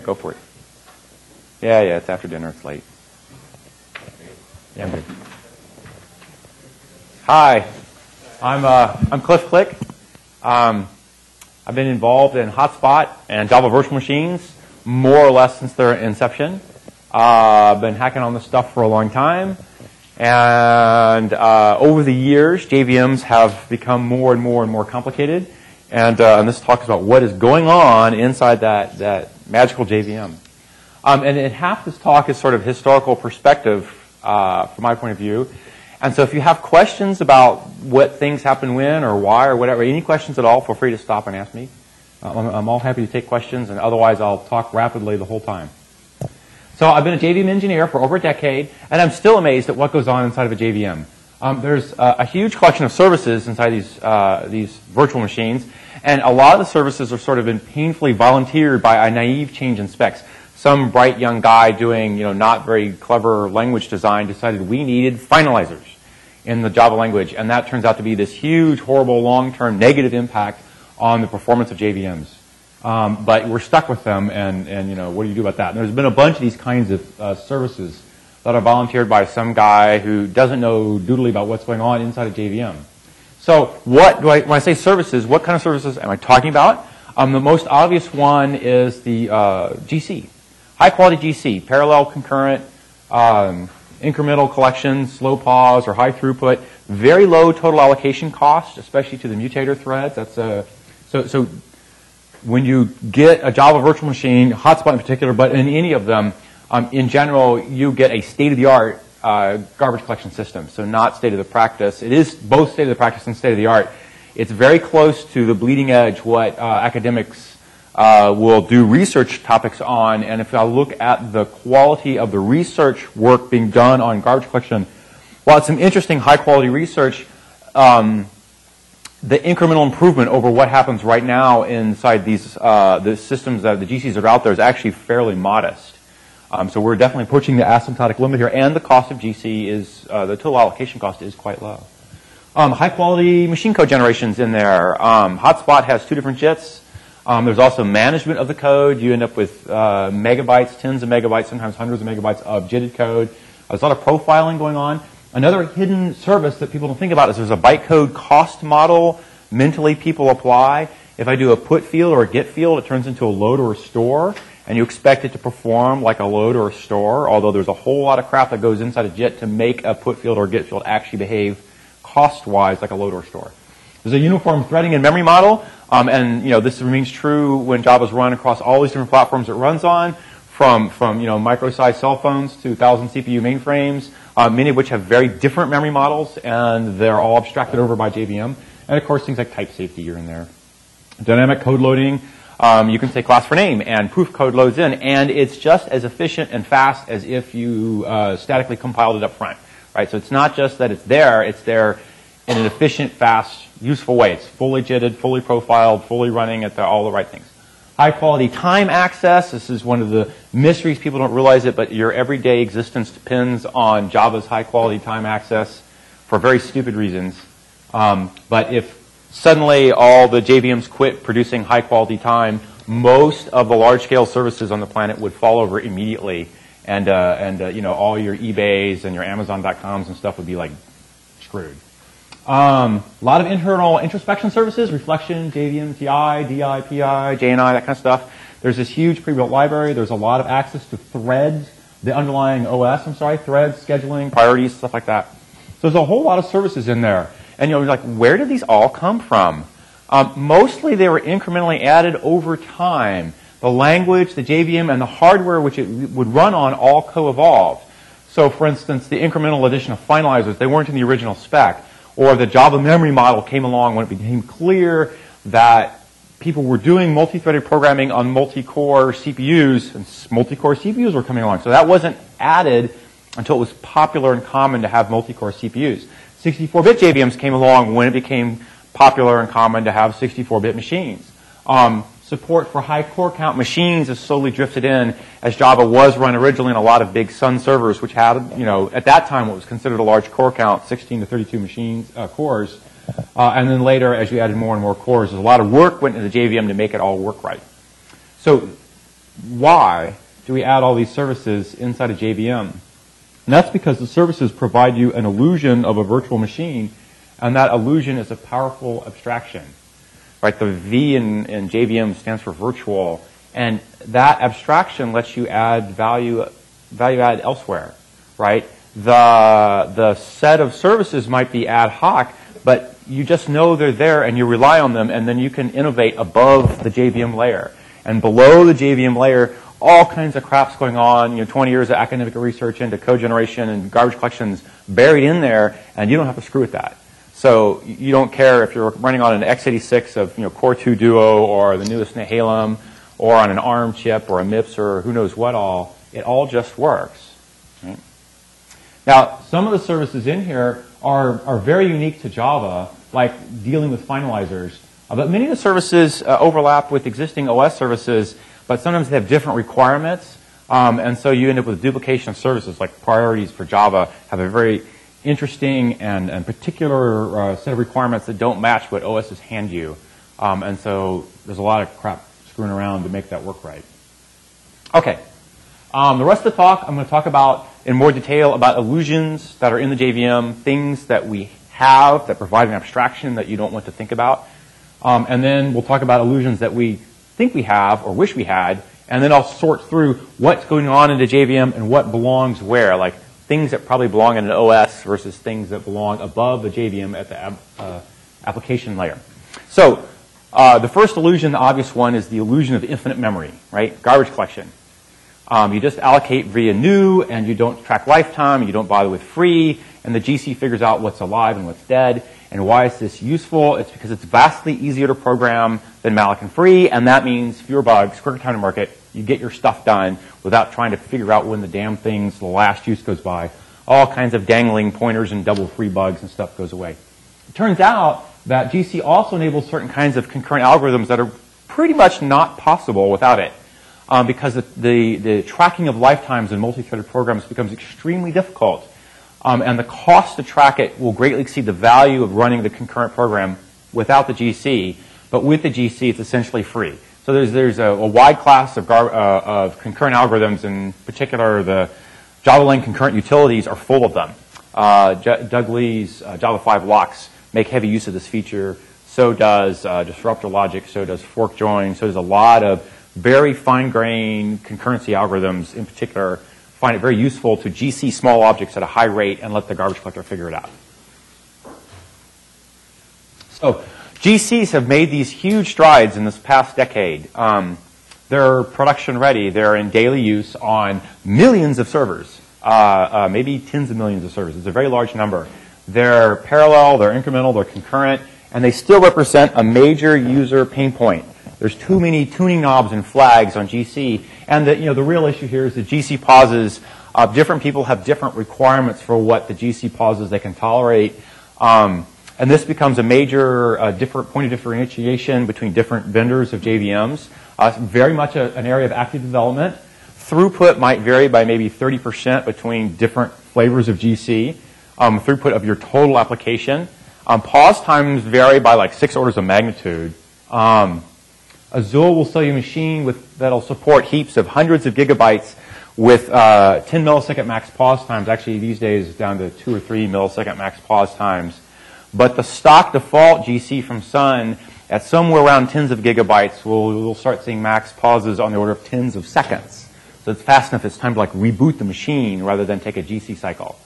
Go for it. Yeah, it's after dinner. It's late. Yeah, I'm good. Hi, I'm Cliff Click. I've been involved in Hotspot and Java virtual machines more or less since their inception. I've been hacking on this stuff for a long time. And over the years, JVMs have become more and more complicated. And this talk is about what is going on inside that magical JVM. And half this talk is sort of historical perspective from my point of view. And so if you have questions about what things happen when or why or whatever, any questions at all, feel free to stop and ask me. I'm all happy to take questions, and otherwise I'll talk rapidly the whole time. So I've been a JVM engineer for over a decade, and I'm still amazed at what goes on inside of a JVM. There's a huge collection of services inside these virtual machines, and a lot of the services are sort of been painfully volunteered by a naive change in specs. Some bright young guy doing not very clever language design decided we needed finalizers in the Java language, and that turns out to be this huge, horrible, long-term negative impact on the performance of JVMs. But we're stuck with them, and what do you do about that? And there's been a bunch of these kinds of services that are volunteered by some guy who doesn't know doodly about what's going on inside a JVM. So when I say services, what kind of services am I talking about? The most obvious one is the GC. High-quality GC, parallel, concurrent, incremental collections, slow pause, or high throughput, very low total allocation cost, especially to the mutator threads. That's so when you get a Java virtual machine, Hotspot in particular, but in any of them, in general, you get a state-of-the-art garbage collection system. So not state-of-the-practice. It is both state-of-the-practice and state-of-the-art. It's very close to the bleeding edge what academics will do research topics on. And if I look at the quality of the research work being done on garbage collection, while it's some interesting high-quality research, the incremental improvement over what happens right now inside these the systems that the GCs that are out there is actually fairly modest. So we're definitely approaching the asymptotic limit here, and the cost of GC is the total allocation cost is quite low. High-quality machine code generations in there. Hotspot has 2 different JITs. There's also management of the code. You end up with megabytes, tens of megabytes, sometimes hundreds of megabytes of JITted code. There's a lot of profiling going on. Another hidden service that people don't think about is there's a bytecode cost model mentally people apply. If I do a put field or a get field, it turns into a load or a store, and you expect it to perform like a load or a store, although there's a whole lot of crap that goes inside a JIT to make a put field or a get field actually behave cost-wise like a load or a store. There's a uniform threading and memory model, and this remains true when Java's run across all these different platforms it runs on, from micro-sized cell phones to 1,000 CPU mainframes, many of which have very different memory models, and they're all abstracted over by JVM. And of course, things like type safety are in there. Dynamic code loading, you can say class for name, and proof code loads in, and it's just as efficient and fast as if you statically compiled it up front, right? So it's not just that it's there in an efficient, fast, useful way. It's fully JITted, fully profiled, fully running at all the right things. High-quality time access. This is one of the mysteries. People don't realize it, but your everyday existence depends on Java's high-quality time access for very stupid reasons. But if suddenly all the JVMs quit producing high-quality time, most of the large-scale services on the planet would fall over immediately, and all your eBays and your Amazon.coms and stuff would be like screwed. A lot of internal introspection services, reflection, JVM, TI, DI, PI, JNI, that kind of stuff. There's this huge pre-built library. There's a lot of access to threads, the underlying OS, threads, scheduling, priorities, stuff like that. So there's a whole lot of services in there. And you're like, where did these all come from? Mostly they were incrementally added over time. The language, the JVM, and the hardware which it would run on all co-evolved. So for instance, the incremental addition of finalizers, they weren't in the original spec. Or the Java memory model came along when it became clear that people were doing multi-threaded programming on multi-core CPUs, and multi-core CPUs were coming along. So that wasn't added until it was popular and common to have multi-core CPUs. 64-bit JVMs came along when it became popular and common to have 64-bit machines. Support for high core count machines has slowly drifted in as Java was run originally in a lot of big Sun servers, which had, at that time what was considered a large core count, 16 to 32 cores. And then later, as you added more and more cores, a lot of work went into the JVM to make it all work right. So why do we add all these services inside of JVM? And that's because the services provide you an illusion of a virtual machine, and that illusion is a powerful abstraction. Right? The V in JVM stands for virtual, and that abstraction lets you add value add elsewhere. Right? The set of services might be ad hoc, but you just know they're there and you rely on them, and then you can innovate above the JVM layer. And below the JVM layer, all kinds of crap's going on, 20 years of academic research into code generation and garbage collections buried in there, and you don't have to screw with that. So you don't care if you're running on an x86 of Core 2 Duo or the newest Nehalem or on an ARM chip or a MIPS or who knows what all. It all just works. Right? Now, some of the services in here are very unique to Java, like dealing with finalizers. But many of the services overlap with existing OS services, but sometimes they have different requirements. And so you end up with duplication of services, like priorities for Java have a very interesting and particular set of requirements that don't match what OSs hand you. And so there's a lot of crap screwing around to make that work right. Okay. The rest of the talk, I'm going to talk about in more detail about illusions that are in the JVM, things that we have that provide an abstraction that you don't want to think about. And then we'll talk about illusions that we think we have or wish we had, and then I'll sort through what's going on in the JVM and what belongs where, like things that probably belong in an OS versus things that belong above the JVM at the application layer. So the first illusion, the obvious one, is the illusion of infinite memory, right? Garbage collection. You just allocate via new, and you don't track lifetime, and you don't bother with free, and the GC figures out what's alive and what's dead. And why is this useful? It's because it's vastly easier to program than malloc and free, and that means fewer bugs, quicker time to market. You get your stuff done without trying to figure out when the damn thing's the last use goes by. All kinds of dangling pointers and double free bugs and stuff goes away. It turns out that GC also enables certain kinds of concurrent algorithms that are pretty much not possible without it. Because the tracking of lifetimes in multi-threaded programs becomes extremely difficult. And the cost to track it will greatly exceed the value of running the concurrent program without the GC. But with the GC, it's essentially free. So there's a wide class of concurrent algorithms. In particular, the Java-Lang concurrent utilities are full of them. Doug Lee's Java 5 locks make heavy use of this feature. So does disruptor logic. So does fork join. So does a lot of very fine-grained concurrency algorithms, in particular, find it very useful to GC small objects at a high rate and let the garbage collector figure it out. So GCs have made these huge strides in this past decade. They're production ready. They're in daily use on millions of servers, maybe tens of millions of servers. It's a very large number. They're parallel, they're incremental, they're concurrent, and they still represent a major user pain point. There's too many tuning knobs and flags on GC, and the real issue here is that GC pauses. Different people have different requirements for what the GC pauses they can tolerate, and this becomes a major different point of differentiation between different vendors of JVMs. Very much an area of active development. Throughput might vary by maybe 30% between different flavors of GC. Throughput of your total application. Pause times vary by like 6 orders of magnitude. Azul will sell you a machine that'll support heaps of hundreds of gigabytes with 10 millisecond max pause times. Actually, these days, it's down to 2 or 3 millisecond max pause times. But the stock default GC from Sun at somewhere around tens of gigabytes, we'll start seeing max pauses on the order of tens of seconds. So it's fast enough it's time to like reboot the machine rather than take a GC cycle.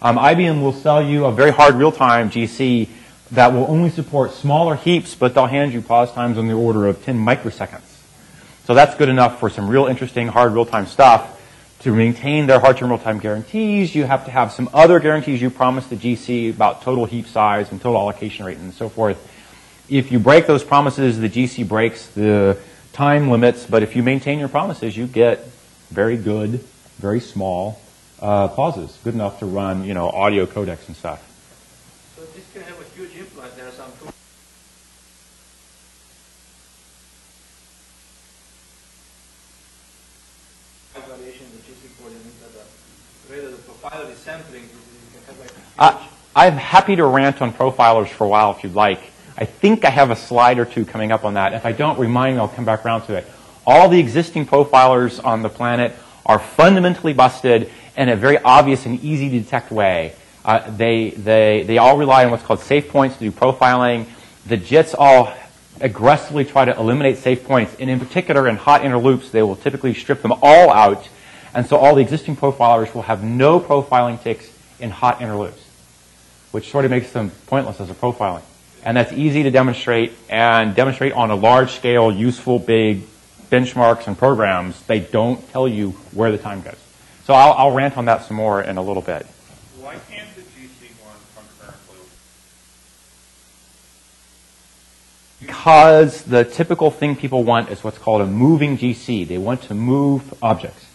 IBM will sell you a very hard real-time GC that will only support smaller heaps, but they'll hand you pause times on the order of 10 microseconds. So that's good enough for some real interesting hard real-time stuff. To maintain their hard-term real-time guarantees, you have to have some other guarantees you promise the GC about total heap size and total allocation rate and so forth. If you break those promises, the GC breaks the time limits, but if you maintain your promises, you get very good, very small pauses, good enough to run, audio codecs and stuff. So this can have a huge influence. There are some variation in the GC code, and the rate of the profiler is sampling. You can have like I'm happy to rant on profilers for a while if you'd like. I think I have a slide or two coming up on that. If I don't, remind me, I'll come back around to it. All the existing profilers on the planet are fundamentally busted in a very obvious and easy to detect way. They all rely on what's called safe points to do profiling. The JITs all aggressively try to eliminate safe points, and in particular in hot inner loops, they will typically strip them all out, and so all the existing profilers will have no profiling ticks in hot inner loops, which sort of makes them pointless as a profiling. And that's easy to demonstrate, and demonstrate on a large scale, useful, big benchmarks and programs. They don't tell you where the time goes. So I'll rant on that some more in a little bit. Why can't the GC run concurrently? Because the typical thing people want is what's called a moving GC. They want to move objects.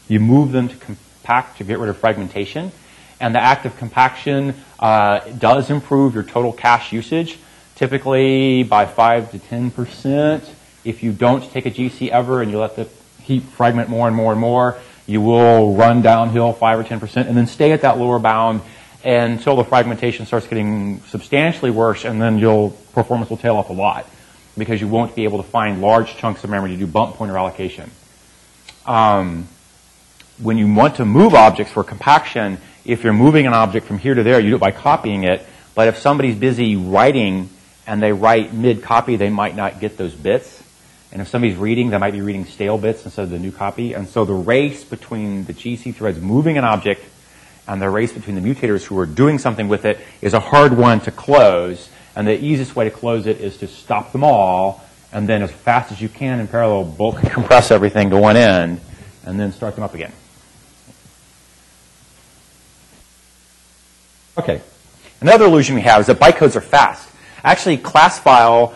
You move them to compact to get rid of fragmentation. And the act of compaction does improve your total cache usage, typically by 5 to 10%. If you don't take a GC ever and you let the heap fragment more and more and more, you will run downhill 5 or 10% and then stay at that lower bound until the fragmentation starts getting substantially worse, and then performance will tail off a lot because you won't be able to find large chunks of memory to do bump pointer allocation. When you want to move objects for compaction, if you're moving an object from here to there, you do it by copying it. But if somebody's busy writing and they write mid-copy, they might not get those bits. And if somebody's reading, they might be reading stale bits instead of the new copy. And so the race between the GC threads moving an object and the race between the mutators who are doing something with it is a hard one to close. And the easiest way to close it is to stop them all, and then as fast as you can in parallel, bulk compress everything to one end, and then start them up again. Okay. Another illusion we have is that bytecodes are fast. Actually, the class file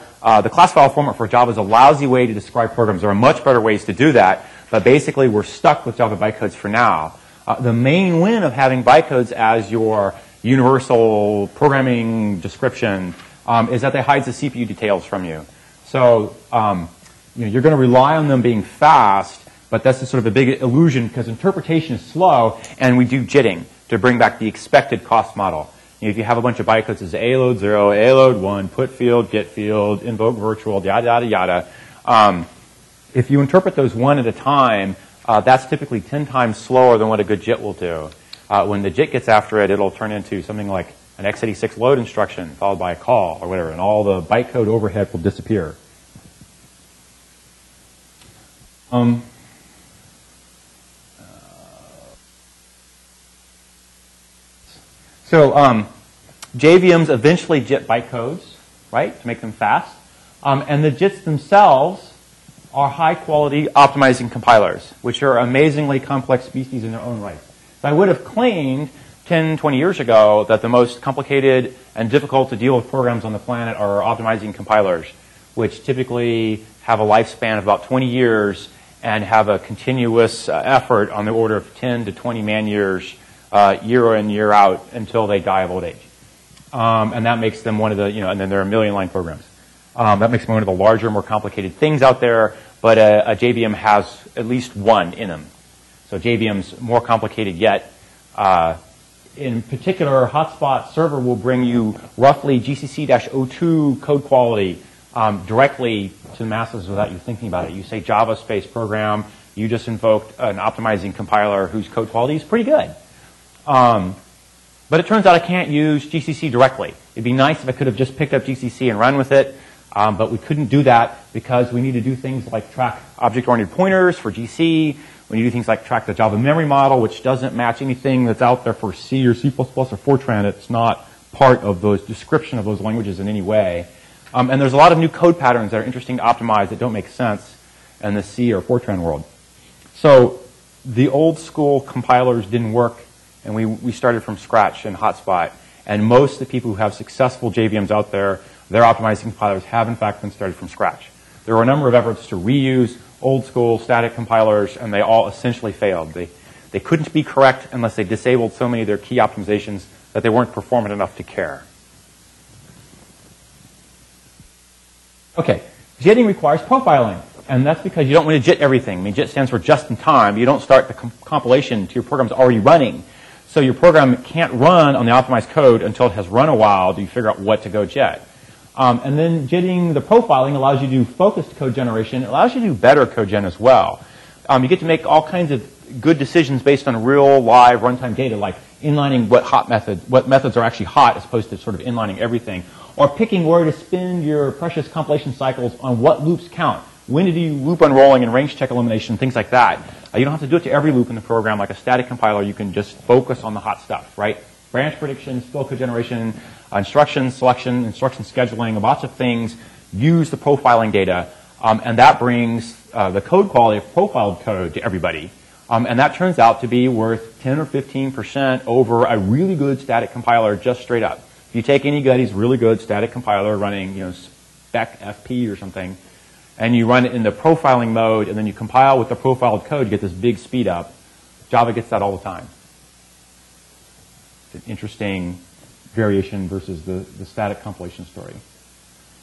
format for Java is a lousy way to describe programs. There are much better ways to do that, but basically we're stuck with Java bytecodes for now. The main win of having bytecodes as your universal programming description is that they hide the CPU details from you. So you're going to rely on them being fast, but that's sort of a big illusion because interpretation is slow, and we do jitting to bring back the expected cost model. If you have a bunch of bytecodes, it's A load 0, A load 1, put field, get field, invoke virtual, yada, yada, yada. If you interpret those one at a time, that's typically 10 times slower than what a good JIT will do. When the JIT gets after it, it'll turn into something like an x86 load instruction followed by a call or whatever, and all the bytecode overhead will disappear. JVMs eventually JIT bytecodes, right, to make them fast. And the JITs themselves are high-quality optimizing compilers, which are amazingly complex species in their own right. So I would have claimed 10, 20 years ago that the most complicated and difficult to deal with programs on the planet are optimizing compilers, which typically have a lifespan of about 20 years and have a continuous effort on the order of 10 to 20 man-years year in, year out until they die of old age. And that makes them one of the, and then there are million-line programs. That makes them one of the larger, more complicated things out there, but a JVM has at least one in them. So JVM's more complicated yet. In particular, Hotspot server will bring you roughly GCC-02 code quality directly to the masses without you thinking about it. You say Java space program, you just invoked an optimizing compiler whose code quality is pretty good. But it turns out I can't use GCC directly. It'd be nice if I could have just picked up GCC and run with it, but we couldn't do that because we need to do things like track object-oriented pointers for GC. We need to do things like track the Java memory model, which doesn't match anything that's out there for C or C++ or Fortran. It's not part of the description of those languages in any way. And there's a lot of new code patterns that are interesting to optimize that don't make sense in the C or Fortran world. So the old school compilers didn't work, and we started from scratch in Hotspot. And most of the people who have successful JVMs out there, their optimizing compilers have in fact been started from scratch. There were a number of efforts to reuse old school static compilers, and they all essentially failed. They couldn't be correct unless they disabled so many of their key optimizations that they weren't performant enough to care. Okay, JITting requires profiling, and that's because you don't want to JIT everything. I mean, JIT stands for just in time. You don't start the compilation to your program's already running. So your program can't run on the optimized code until it has run a while to figure out what to go JIT. And then getting the profiling allows you to do focused code generation. It allows you to do better code gen as well. You get to make all kinds of good decisions based on real live runtime data, like inlining what methods are actually hot as opposed to sort of inlining everything, or picking where to spend your precious compilation cycles on what loops count. When do you loop unrolling and range check elimination, things like that. You don't have to do it to every loop in the program like a static compiler. You can just focus on the hot stuff, right? Branch prediction, fill code generation, instruction selection, instruction scheduling, lots of things use the profiling data, and that brings the code quality of profiled code to everybody. And that turns out to be worth 10 or 15% over a really good static compiler just straight up. If you take anybody's really good static compiler running, spec FP or something, and you run it in the profiling mode, and then you compile with the profiled code, you get this big speed up. Java gets that all the time. It's an interesting variation versus the static compilation story.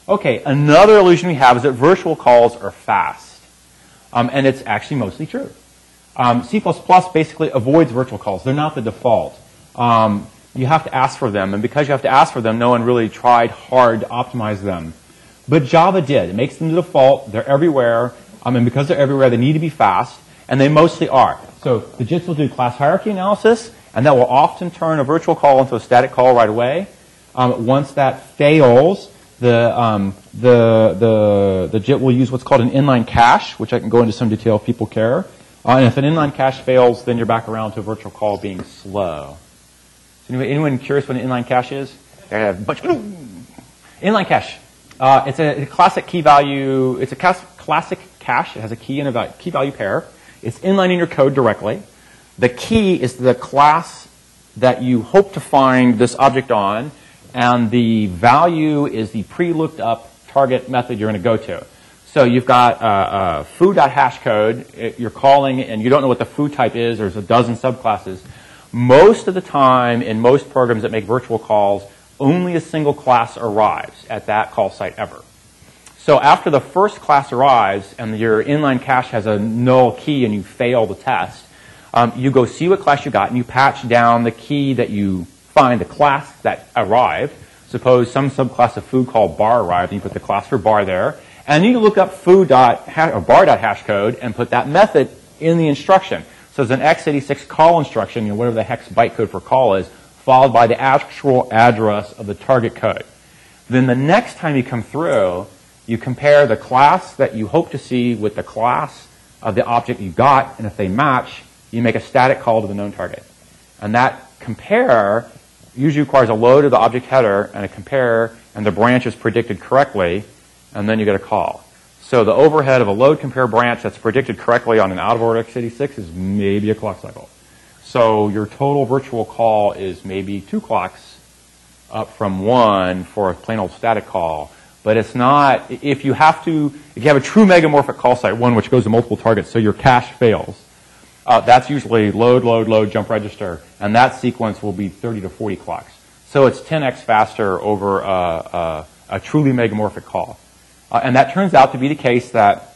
Okay, another illusion we have is that virtual calls are fast. And it's actually mostly true. C++ basically avoids virtual calls. They're not the default. You have to ask for them, and because you have to ask for them, no one really tried hard to optimize them. But Java did. It makes them the default. They're everywhere, and because they're everywhere, they need to be fast, and they mostly are. So the JITs will do class hierarchy analysis, and that will often turn a virtual call into a static call right away. Once that fails, the JIT will use what's called an inline cache, which I can go into some detail if people care. And if an inline cache fails, then you're back around to a virtual call being slow. So anyone curious what an inline cache is? Inline cache. It's a classic key value. It's a classic cache. It has a key and a key value pair. It's inlining your code directly. The key is the class that you hope to find this object on, and the value is the pre-looked up target method you're going to go to. So you've got foo.hashcode. You're calling, and you don't know what the foo type is. There's a dozen subclasses. Most of the time, in most programs that make virtual calls, only a single class arrives at that call site ever. So after the first class arrives, and your inline cache has a null key, and you fail the test, you go see what class you got, and you patch down the key that you find, the class that arrived. Suppose some subclass of foo called bar arrived, and you put the class for bar there. And you look up bar.hashcode and put that method in the instruction. So there's an x86 call instruction, whatever the hex bytecode for call is, followed by the actual address of the target code. Then the next time you come through, you compare the class that you hope to see with the class of the object you got, and if they match, you make a static call to the known target. And that compare usually requires a load of the object header and a compare, and the branch is predicted correctly, and then you get a call. So the overhead of a load compare branch that's predicted correctly on an out-of-order x86 is maybe a clock cycle. So your total virtual call is maybe 2 clocks up from 1 for a plain old static call. But it's not, if you have a true megamorphic call site, one which goes to multiple targets, so your cache fails, that's usually load, jump register, and that sequence will be 30 to 40 clocks. So it's 10x faster over a truly megamorphic call. And that turns out to be the case that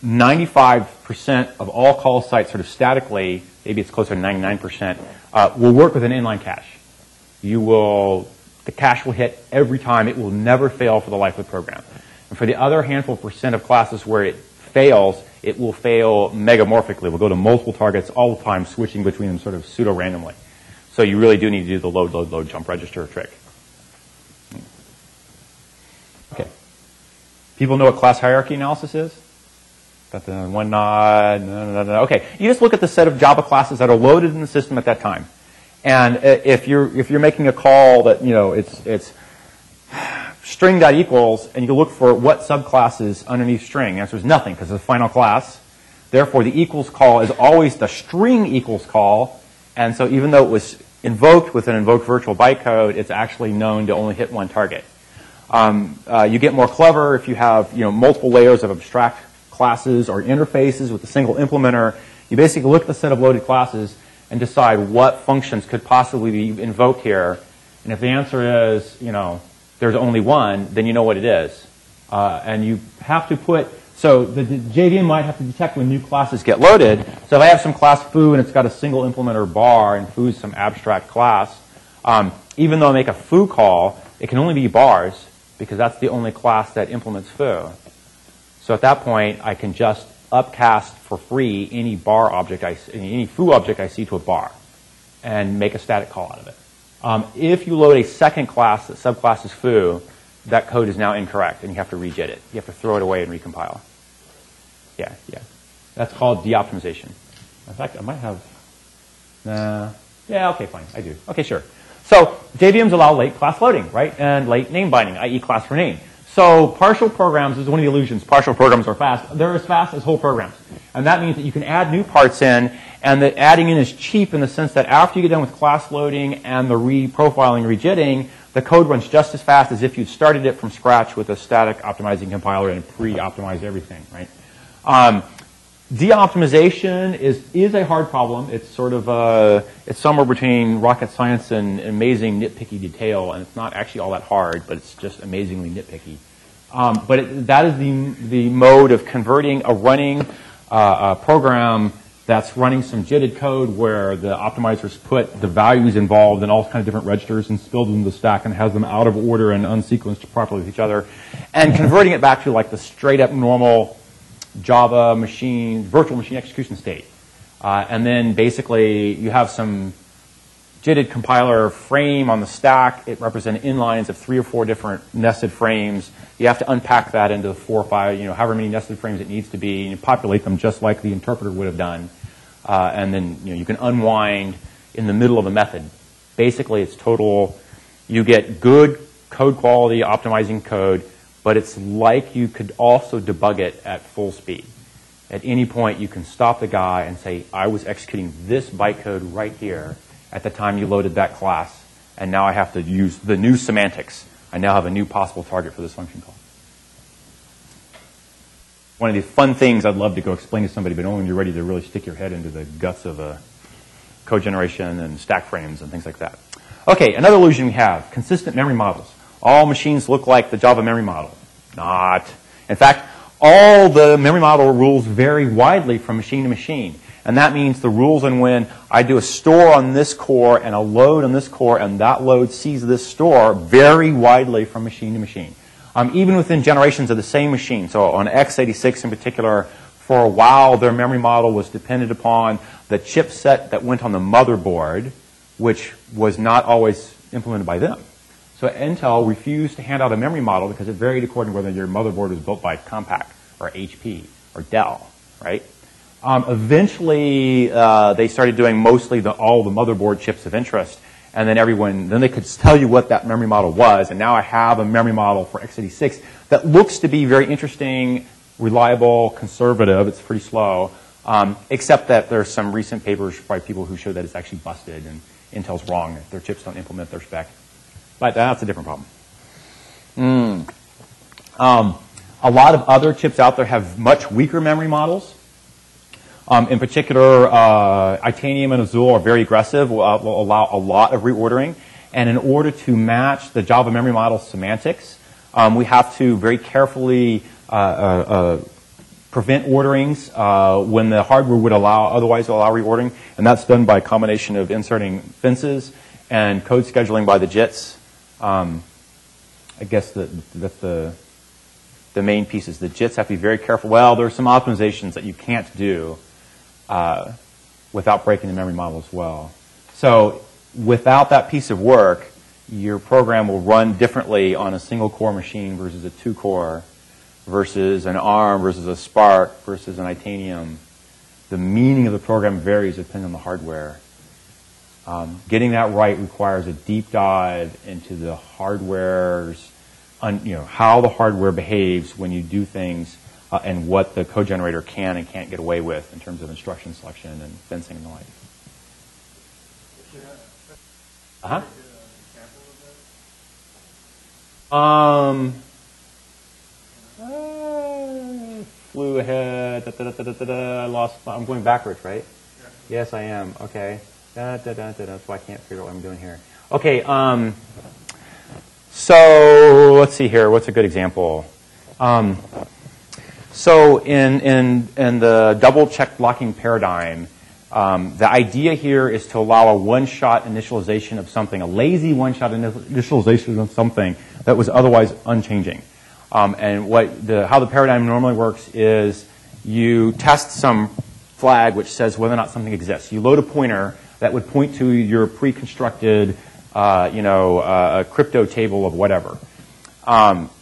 95% of all call sites sort of statically, maybe it's closer to 99%, will work with an inline cache. The cache will hit every time. It will never fail for the life of the program. And for the other handful % of classes where it fails, it will fail megamorphically. We'll go to multiple targets all the time, switching between them sort of pseudo-randomly. So you really do need to do the load, jump register trick. Okay. People know what class hierarchy analysis is? Got the one nod. No. Okay. You just look at the set of Java classes that are loaded in the system at that time. And if you're making a call that, it's string.equals, and you look for what subclasses underneath string, the answer is nothing because it's a final class. Therefore, the equals call is always the string equals call. And so even though it was invoked with an invoked virtual bytecode, it's actually known to only hit one target. You get more clever if you have multiple layers of abstract classes or interfaces with a single implementer. You basically look at the set of loaded classes and decide what functions could possibly be invoked here. And if the answer is, there's only one, then you know what it is. And you have to put, so the JVM might have to detect when new classes get loaded. So if I have some class foo and it's got a single implementer bar and foo is some abstract class, even though I make a foo call, it can only be bars because that's the only class that implements foo. So at that point, I can just upcast for free any bar object, any foo object I see to a bar and make a static call out of it. If you load a second class that subclasses foo, that code is now incorrect, and you have to rejit it. You have to throw it away and recompile. Yeah. That's called de-optimization. In fact, I might have... yeah, okay, fine. I do. Okay, sure. So JVMs allow late class loading, right? And late name binding, i.e. class for name. So partial programs is one of the illusions. Partial programs are fast. They're as fast as whole programs. And that means that you can add new parts in, and that adding in is cheap in the sense that after you get done with class loading and the reprofiling, rejitting, the code runs just as fast as if you'd started it from scratch with a static optimizing compiler and pre-optimized everything, right? De-optimization is a hard problem. It's sort of it's somewhere between rocket science and amazing nitpicky detail, and it's not actually all that hard, but it's just amazingly nitpicky. That is the mode of converting a running program that's running some JITted code where the optimizers put the values involved in all kinds of different registers and spilled them in the stack and has them out of order and unsequenced properly with each other, and converting it back to like the straight up normal Java machine, virtual machine execution state. And then basically you have some JITted compiler frame on the stack. It represents inlines of 3 or 4 different nested frames. You have to unpack that into 4 or 5, however many nested frames it needs to be, and you populate them just like the interpreter would have done. And then you can unwind in the middle of a method. Basically, it's total. You get good code quality optimizing code, but it's like you could also debug it at full speed. At any point, you can stop the guy and say, I was executing this bytecode right here at the time you loaded that class, and now I have to use the new semantics. I now have a new possible target for this function call. One of the fun things I'd love to go explain to somebody, but only when you're ready to really stick your head into the guts of code generation and stack frames and things like that. Okay, another illusion we have, consistent memory models. All machines look like the Java memory model. Not. In fact, all the memory model rules vary widely from machine to machine. And that means the rules on when I do a store on this core and a load on this core and that load sees this store vary widely from machine to machine. Even within generations of the same machine. So on x86 in particular, for a while their memory model was dependent upon the chipset that went on the motherboard, which was not always implemented by them. So Intel refused to hand out a memory model because it varied according to whether your motherboard was built by Compaq or HP or Dell, right? Eventually, they started doing mostly all the motherboard chips of interest, and then they could tell you what that memory model was, and now I have a memory model for x86 that looks to be very interesting, reliable, conservative. It's pretty slow, except that there's some recent papers by people who show that it's actually busted, and Intel's wrong. Their chips don't implement their spec. But that's a different problem. A lot of other chips out there have much weaker memory models. In particular, Itanium and Azul are very aggressive, will allow a lot of reordering. And in order to match the Java memory model semantics, we have to very carefully prevent orderings when the hardware would otherwise allow reordering. And that's done by a combination of inserting fences and code scheduling by the JITs. I guess that's the main pieces. The JITs have to be very careful. Well, there are some optimizations that you can't do without breaking the memory model as well. So without that piece of work, your program will run differently on a single core machine versus a 2-core versus an ARM versus a Spark versus an Itanium. The meaning of the program varies depending on the hardware. Getting that right requires a deep dive into the hardware's, how the hardware behaves when you do things and what the code generator can and can't get away with in terms of instruction selection and fencing and the like. Flew ahead. I lost. I'm going backwards, right? Yeah. Yes, I am. Okay. That's why I can't figure out what I'm doing here. Okay. So let's see here. What's a good example? So in the double check blocking paradigm, The idea here is to allow a one-shot initialization of something, a lazy one-shot initialization of something that was otherwise unchanging. And how the paradigm normally works is you test some flag which says whether or not something exists. You load a pointer that would point to your pre-constructed, crypto table of whatever.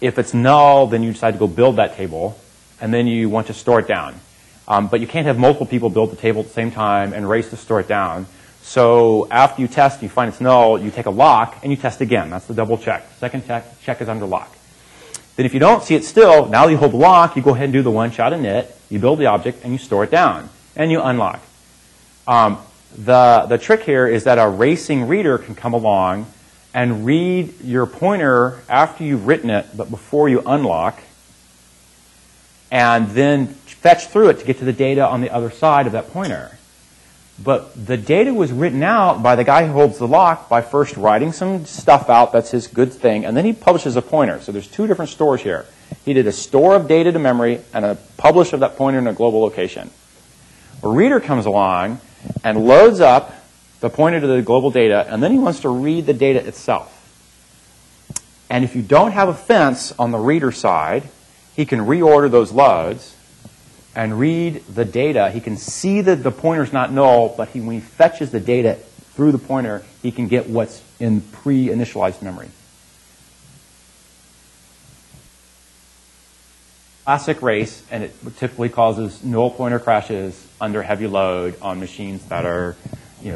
If it's null, then you decide to go build that table, and then you want to store it down. But you can't have multiple people build the table at the same time and race to store it down. So after you test and you find it's null, you take a lock and you test again. That's the double check. Second check is under lock. Then if you don't see it still, now you hold the lock, you go ahead and do the one-shot init, you build the object, and you store it down. And you unlock. The trick here is that a racing reader can come along and read your pointer after you've written it, but before you unlock, and then fetch through it to get to the data on the other side of that pointer. But the data was written out by the guy who holds the lock by first writing some stuff out, that's his good thing, and then he publishes a pointer. So there's two different stores here. He did a store of data to memory and a publish of that pointer in a global location. A reader comes along and loads up the pointer to the global data, and then he wants to read the data itself. And if you don't have a fence on the reader side, he can reorder those loads and read the data. He can see that the pointer's not null, but when he fetches the data through the pointer, he can get what's in pre-initialized memory. Classic race, and it typically causes null pointer crashes under heavy load on machines that are,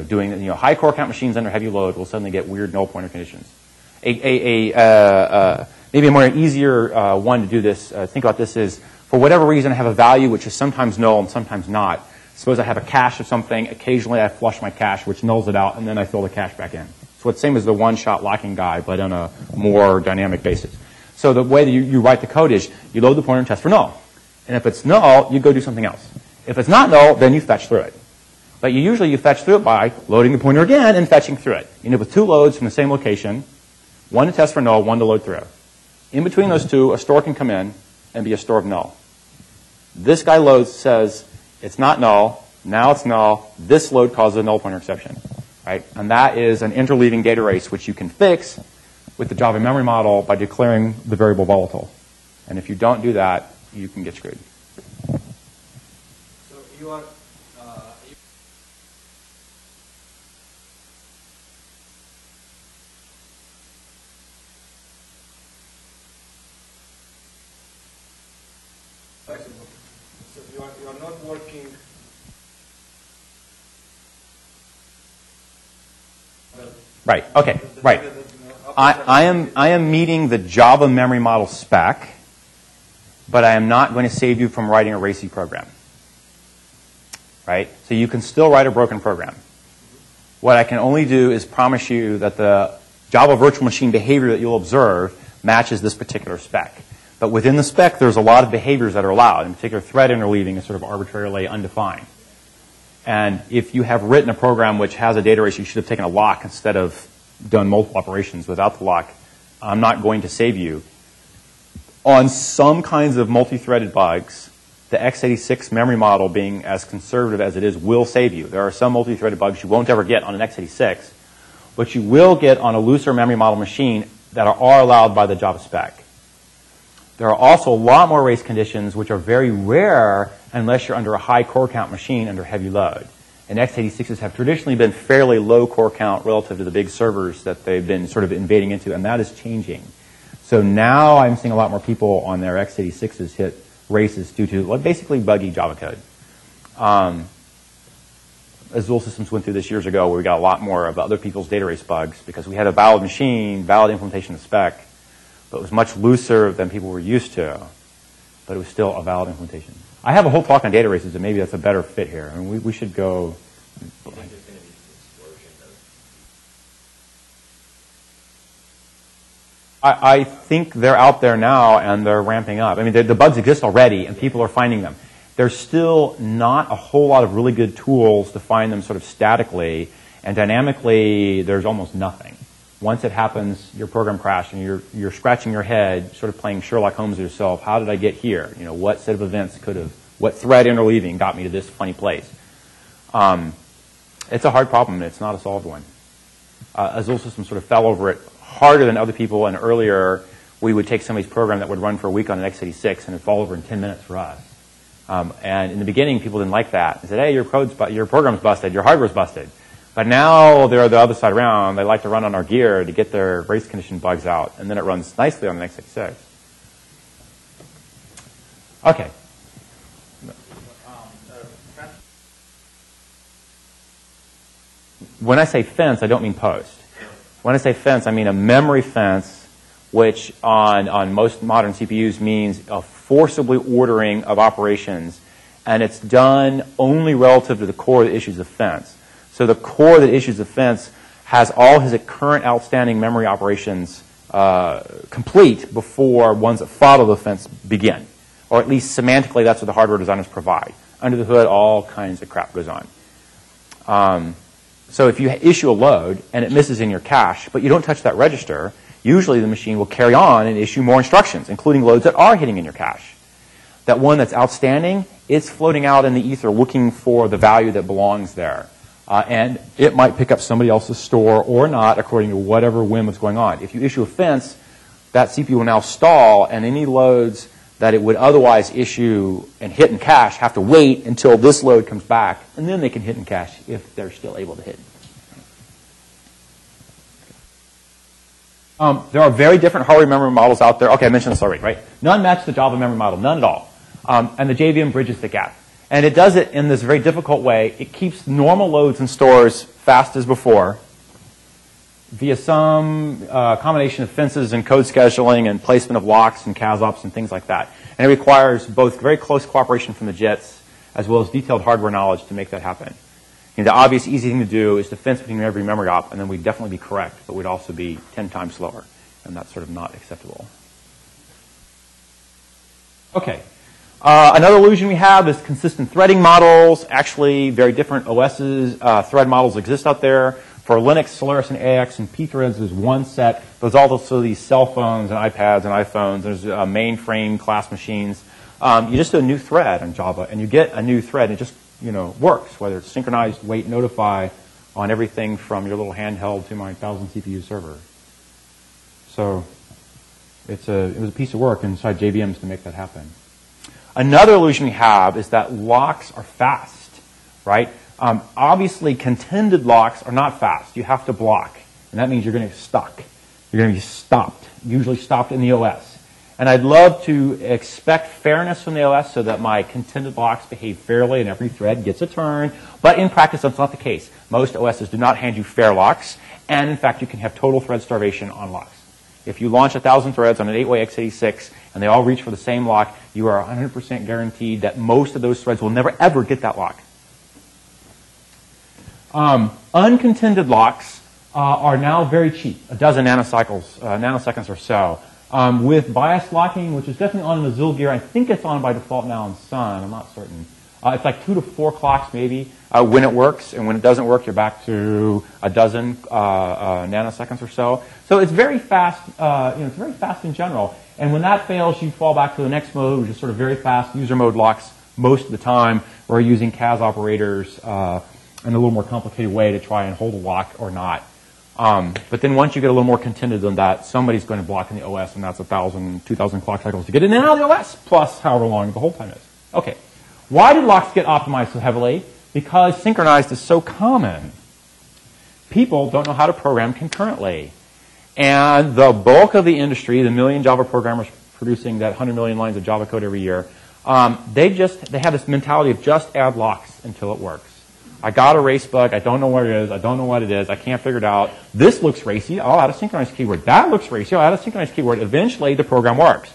doing, high core count machines under heavy load will suddenly get weird null pointer conditions. Maybe a more easier one to do this, think about this is, for whatever reason, I have a value which is sometimes null and sometimes not. Suppose I have a cache of something. Occasionally, I flush my cache, which nulls it out, and then I fill the cache back in. So it's the same as the one-shot locking guy, but on a more dynamic basis. So the way that you write the code is you load the pointer and test for null. And if it's null, you go do something else. If it's not null, then you fetch through it. But you fetch through it by loading the pointer again and fetching through it. You end up with two loads from the same location, one to test for null, one to load through. In between those two, a store can come in and be a store of null. This guy loads, says it's not null, now it's null, this load causes a null pointer exception. Right? And that is an interleaving data race which you can fix with the Java memory model by declaring the variable volatile. And if you don't do that, you can get screwed. So you are flexible. So you are not working. Right. Okay. Right. I am meeting the Java memory model spec, but I am not going to save you from writing a racy program. Right? So you can still write a broken program. What I can only do is promise you that the Java virtual machine behavior that you'll observe matches this particular spec. But within the spec, there's a lot of behaviors that are allowed. In particular, thread interleaving is sort of arbitrarily undefined. And if you have written a program which has a data race, you should have taken a lock instead of done multiple operations without the lock. I'm not going to save you. On some kinds of multi-threaded bugs, the x86 memory model, being as conservative as it is, will save you. There are some multi-threaded bugs you won't ever get on an x86, but you will get on a looser memory model machine that are allowed by the Java spec. There are also a lot more race conditions which are very rare unless you're under a high core count machine under heavy load. And x86s have traditionally been fairly low core count relative to the big servers that they've been sort of invading into, and that is changing. So now I'm seeing a lot more people on their x86s hit races due to basically buggy Java code. Azul Systems went through this years ago where we got a lot more of other people's data race bugs because we had a valid machine, valid implementation of spec, but it was much looser than people were used to, but it was still a valid implementation. I have a whole talk on data races, and maybe that's a better fit here. I mean, we should go. I think they're out there now, and they're ramping up. I mean, the bugs exist already, and people are finding them. There's still not a whole lot of really good tools to find them sort of statically, and dynamically, there's almost nothing. Once it happens, your program crashed, and you're scratching your head, sort of playing Sherlock Holmes yourself. How did I get here? What set of events what thread interleaving got me to this funny place? It's a hard problem. It's not a solved one. Azul Systems sort of fell over it harder than other people, and earlier we would take somebody's program that would run for a week on an x86 and it'd fall over in 10 minutes for us. And in the beginning, people didn't like that. They said, hey, your program's busted, your hardware's busted. But now they're the other side around. They like to run on our gear to get their race condition bugs out, and then it runs nicely on an x86. Okay. When I say fence, I don't mean post. When I say fence, I mean a memory fence, which on most modern CPUs means a forcibly ordering of operations, and it's done only relative to the core that issues the fence. So the core that issues the fence has all his current outstanding memory operations complete before ones that follow the fence begin. Or at least semantically, that's what the hardware designers provide. Under the hood, all kinds of crap goes on. So if you issue a load and it misses in your cache, but you don't touch that register, usually the machine will carry on and issue more instructions, including loads that are hitting in your cache. That one that's outstanding, it's floating out in the ether looking for the value that belongs there. And it might pick up somebody else's store or not, according to whatever whim is going on. If you issue a fence, that CPU will now stall, and any loads that it would otherwise issue and hit in cache have to wait until this load comes back, and then they can hit in cache if they're still able to hit. There are very different hardware memory models out there. Okay, I mentioned this already, right? None match the Java memory model, none at all. And the JVM bridges the gap. And it does it in this very difficult way. It keeps normal loads and stores fast as before via some combination of fences and code scheduling and placement of locks and CASOPs and things like that. And it requires both very close cooperation from the JITs as well as detailed hardware knowledge to make that happen. The obvious, easy thing to do is to fence between every memory op, and then we'd definitely be correct, but we'd also be 10 times slower, and that's sort of not acceptable. Okay. Another illusion we have is consistent threading models. Actually, very different OSs, thread models exist out there. For Linux, Solaris, and AX, and pthreads, there's one set. There's also these cell phones and iPads and iPhones. There's mainframe class machines. You just do a new thread in Java, and you get a new thread, and it just works, whether it's synchronized, wait, notify on everything from your little handheld to my 1,000 CPU server. So it was a piece of work inside JVMs to make that happen. Another illusion we have is that locks are fast, right? Obviously, contended locks are not fast. You have to block, and that means you're going to get stuck. You're going to be stopped, usually stopped in the OS. And I'd love to expect fairness from the OS so that my contended locks behave fairly and every thread gets a turn. But in practice, that's not the case. Most OSs do not hand you fair locks. And in fact, you can have total thread starvation on locks. If you launch 1,000 threads on an 8-way x86 and they all reach for the same lock, you are 100% guaranteed that most of those threads will never, ever get that lock. Uncontended locks are now very cheap, a dozen nanoseconds or so. With bias locking, which is definitely on an Azul gear. I think it's on by default now on Sun. I'm not certain. It's like 2 to 4 clocks maybe when it works, and when it doesn't work, you're back to a dozen nanoseconds or so. So it's very fast. It's very fast in general. And when that fails, you fall back to the next mode, which is sort of very fast user mode locks most of the time. We're using CAS operators in a little more complicated way to try and hold a lock or not. But then once you get a little more contended than that, somebody's going to block in the OS, and that's 1,000, 2,000 clock cycles to get in and out of the OS, plus however long the hold time is. Okay. Why did locks get optimized so heavily? Because synchronized is so common. People don't know how to program concurrently. And the bulk of the industry, the million Java programmers producing that 100 million lines of Java code every year, they have this mentality of just add locks until it works. I got a race bug. I don't know what it is. I don't know what it is. I can't figure it out. This looks racy. I'll add a synchronized keyword. That looks racy. I'll add a synchronized keyword. Eventually, the program works.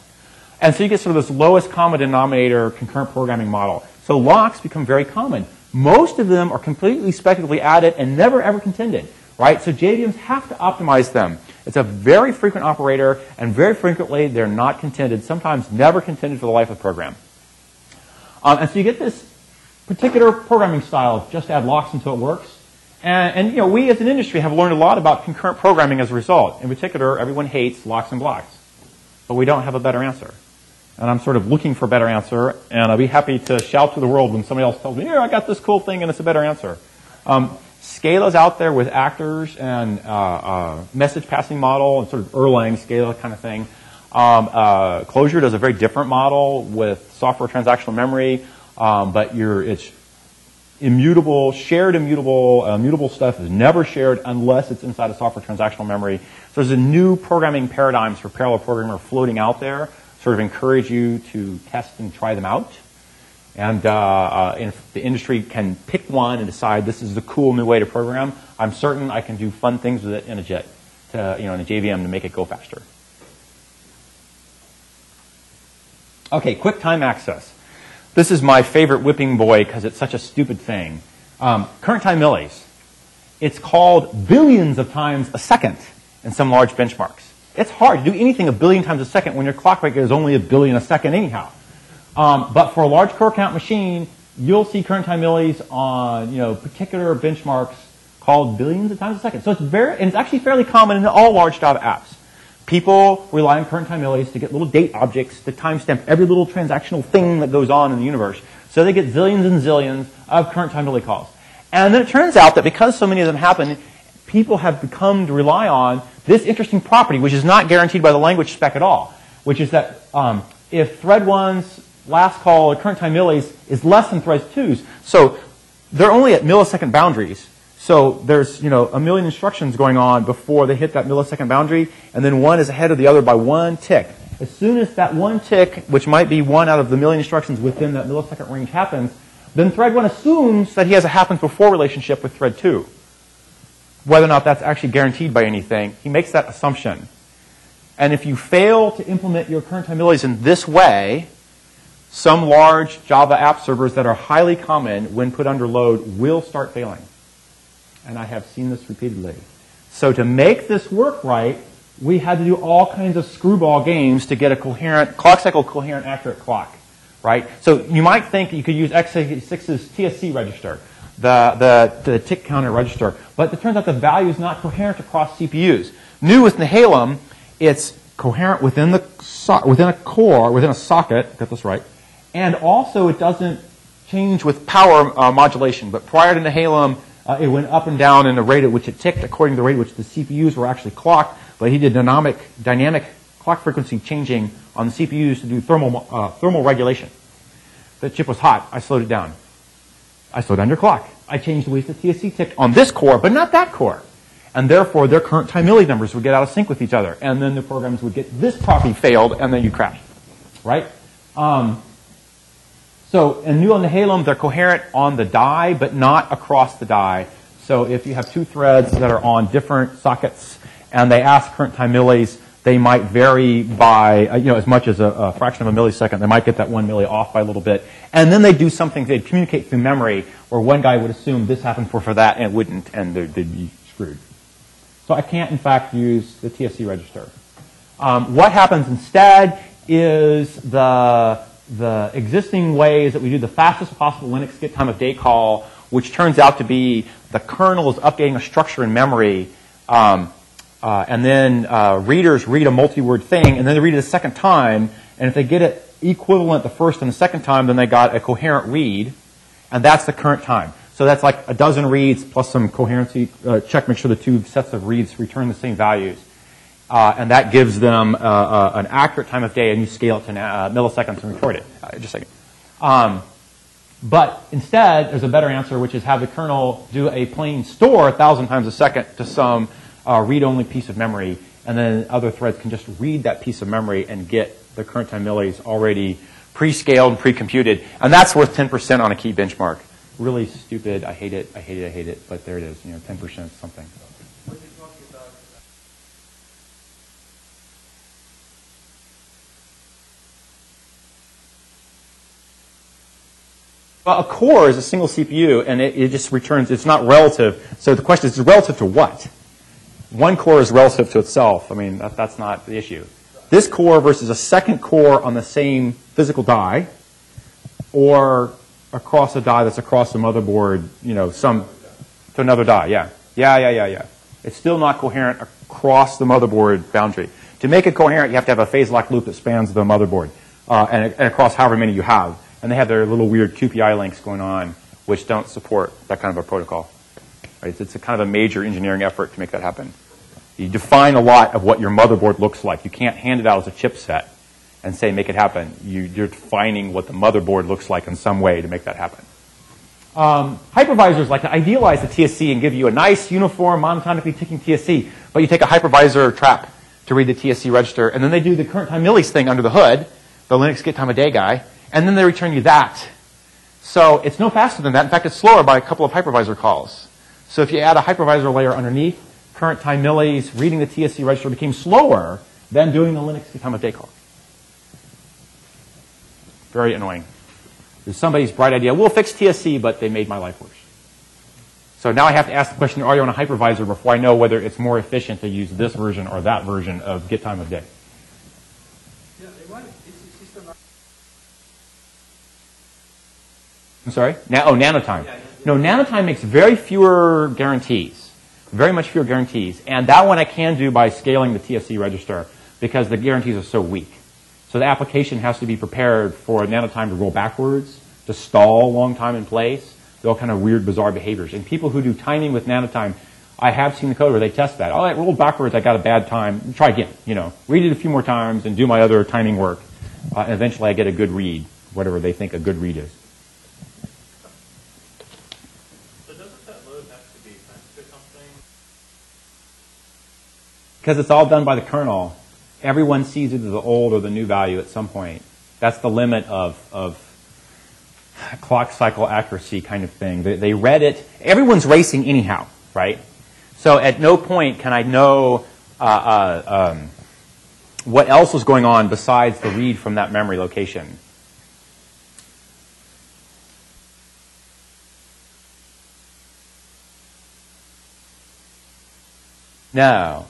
And so you get sort of this lowest common denominator concurrent programming model. So locks become very common. Most of them are completely speculatively added and never ever contended, right? So JVMs have to optimize them. It's a very frequent operator, and very frequently they're not contended, sometimes never contended for the life of the program. And so you get this particular programming style of just add locks until it works. And we as an industry have learned a lot about concurrent programming as a result. In particular, everyone hates locks and blocks. But we don't have a better answer. And I'm sort of looking for a better answer, and I'll be happy to shout to the world when somebody else tells me, yeah, I got this cool thing and it's a better answer. Scala's out there with actors and message passing model and sort of Erlang, Scala kind of thing. Clojure does a very different model with software transactional memory, but it's immutable, shared immutable stuff is never shared unless it's inside a software transactional memory. So there's a new programming paradigms for parallel programmer floating out there, sort of encourage you to test and try them out. And if the industry can pick one and decide this is the cool new way to program, I'm certain I can do fun things with it in a JIT, in a JVM to make it go faster. Okay, quick time access. This is my favorite whipping boy because it's such a stupid thing. Current time millis. It's called billions of times a second in some large benchmarks. It's hard to do anything a billion times a second when your clock rate is only a billion a second anyhow. But for a large core count machine, you'll see current time millis on particular benchmarks called billions of times a second. So it's actually fairly common in all large Java apps. People rely on current time millis to get little date objects to timestamp every little transactional thing that goes on in the universe. So they get zillions and zillions of current time milli calls. And then it turns out that because so many of them happen, people have become to rely on this interesting property, which is not guaranteed by the language spec at all, which is that if thread 1's last call at current time millis is less than thread 2's, so they're only at millisecond boundaries. So there's, a million instructions going on before they hit that millisecond boundary, and then one is ahead of the other by one tick. As soon as that one tick, which might be one out of the million instructions within that millisecond range happens, then thread 1 assumes that he has a happens before relationship with thread 2. Whether or not that's actually guaranteed by anything, he makes that assumption. And if you fail to implement your current time millis in this way, some large Java app servers that are highly common when put under load will start failing. And I have seen this repeatedly. So to make this work right, we had to do all kinds of screwball games to get a coherent, clock cycle coherent accurate clock, right? So you might think you could use x86's TSC register, the tick counter register, but it turns out the value is not coherent across CPUs. New with Nehalem, it's coherent within a core, within a socket, get this right, and also it doesn't change with power modulation, but prior to Nehalem, it went up and down in the rate at which it ticked according to the rate at which the CPUs were actually clocked, but he did dynamic clock frequency changing on the CPUs to do thermal regulation. The chip was hot. I slowed it down. I slowed down your clock. I changed the ways the TSC ticked on this core, but not that core. And therefore, their current time milli numbers would get out of sync with each other. And then the programs would get this property failed, and then you crashed. Right? So in new on the Nehalem, they're coherent on the die, but not across the die. So if you have two threads that are on different sockets, and they ask current time millis, they might vary by as much as a fraction of a millisecond. They might get that 1 milli off by a little bit. And then they do something, they'd communicate through memory, where one guy would assume this happened for that, and it wouldn't, and they'd be screwed. So I can't, in fact, use the TSC register. What happens instead is the existing ways that we do the fastest possible Linux get time of day call, which turns out to be the kernel is updating a structure in memory, and then readers read a multi-word thing, and then they read it a second time, and if they get it equivalent the first and the second time, then they got a coherent read, and that's the current time. So that's like a dozen reads plus some coherency check, make sure the two sets of reads return the same values. And that gives them an accurate time of day, and you scale it to milliseconds and record it. Just a second. But instead, there's a better answer, which is have the kernel do a plain store 1,000 times a second to some read-only piece of memory, and then other threads can just read that piece of memory and get the current time millis already pre-scaled and pre-computed. And that's worth 10% on a key benchmark. Really stupid. I hate it. I hate it. I hate it. But there it is. 10% something. What you're talking about. Well, a core is a single CPU, and it just returns, it's not relative. So the question is, relative to what? One core is relative to itself. I mean, that's not the issue. This core versus a second core on the same physical die, or across a die that's across the motherboard, to another die, yeah. Yeah. It's still not coherent across the motherboard boundary. To make it coherent, you have to have a phase-locked loop that spans the motherboard, and across however many you have. And they have their little weird QPI links going on, which don't support that kind of a protocol. Right? It's a kind of a major engineering effort to make that happen. You define a lot of what your motherboard looks like. You can't hand it out as a chipset and say, make it happen. You're defining what the motherboard looks like in some way to make that happen. Hypervisors like to idealize the TSC and give you a nice, uniform, monotonically ticking TSC, but you take a hypervisor trap to read the TSC register, and then they do the current time millis thing under the hood, the Linux get time of day guy, and then they return you that. So it's no faster than that. In fact, it's slower by a couple of hypervisor calls. So if you add a hypervisor layer underneath, current time millis, reading the TSC register became slower than doing the Linux get time of day call. Very annoying. There's somebody's bright idea, we'll fix TSC, but they made my life worse. So now I have to ask the question, are you on a hypervisor before I know whether it's more efficient to use this version or that version of get time of day? Yeah, they want it. This system. I'm sorry? Nanotime. No, Nanotime makes very fewer guarantees. Very much fewer guarantees. And that one I can do by scaling the TSC register because the guarantees are so weak. So the application has to be prepared for Nanotime to roll backwards, to stall a long time in place, all kind of weird, bizarre behaviors. And people who do timing with Nanotime, I have seen the code where they test that. Oh, it rolled backwards, I got a bad time. Try again, Read it a few more times and do my other timing work. And eventually I get a good read, whatever they think a good read is. So doesn't that load have to be fenced or something? Because it's all done by the kernel. Everyone sees either the old or the new value at some point. That's the limit of clock cycle accuracy kind of thing. They read it. Everyone's racing anyhow, right? So at no point can I know what else was going on besides the read from that memory location. No.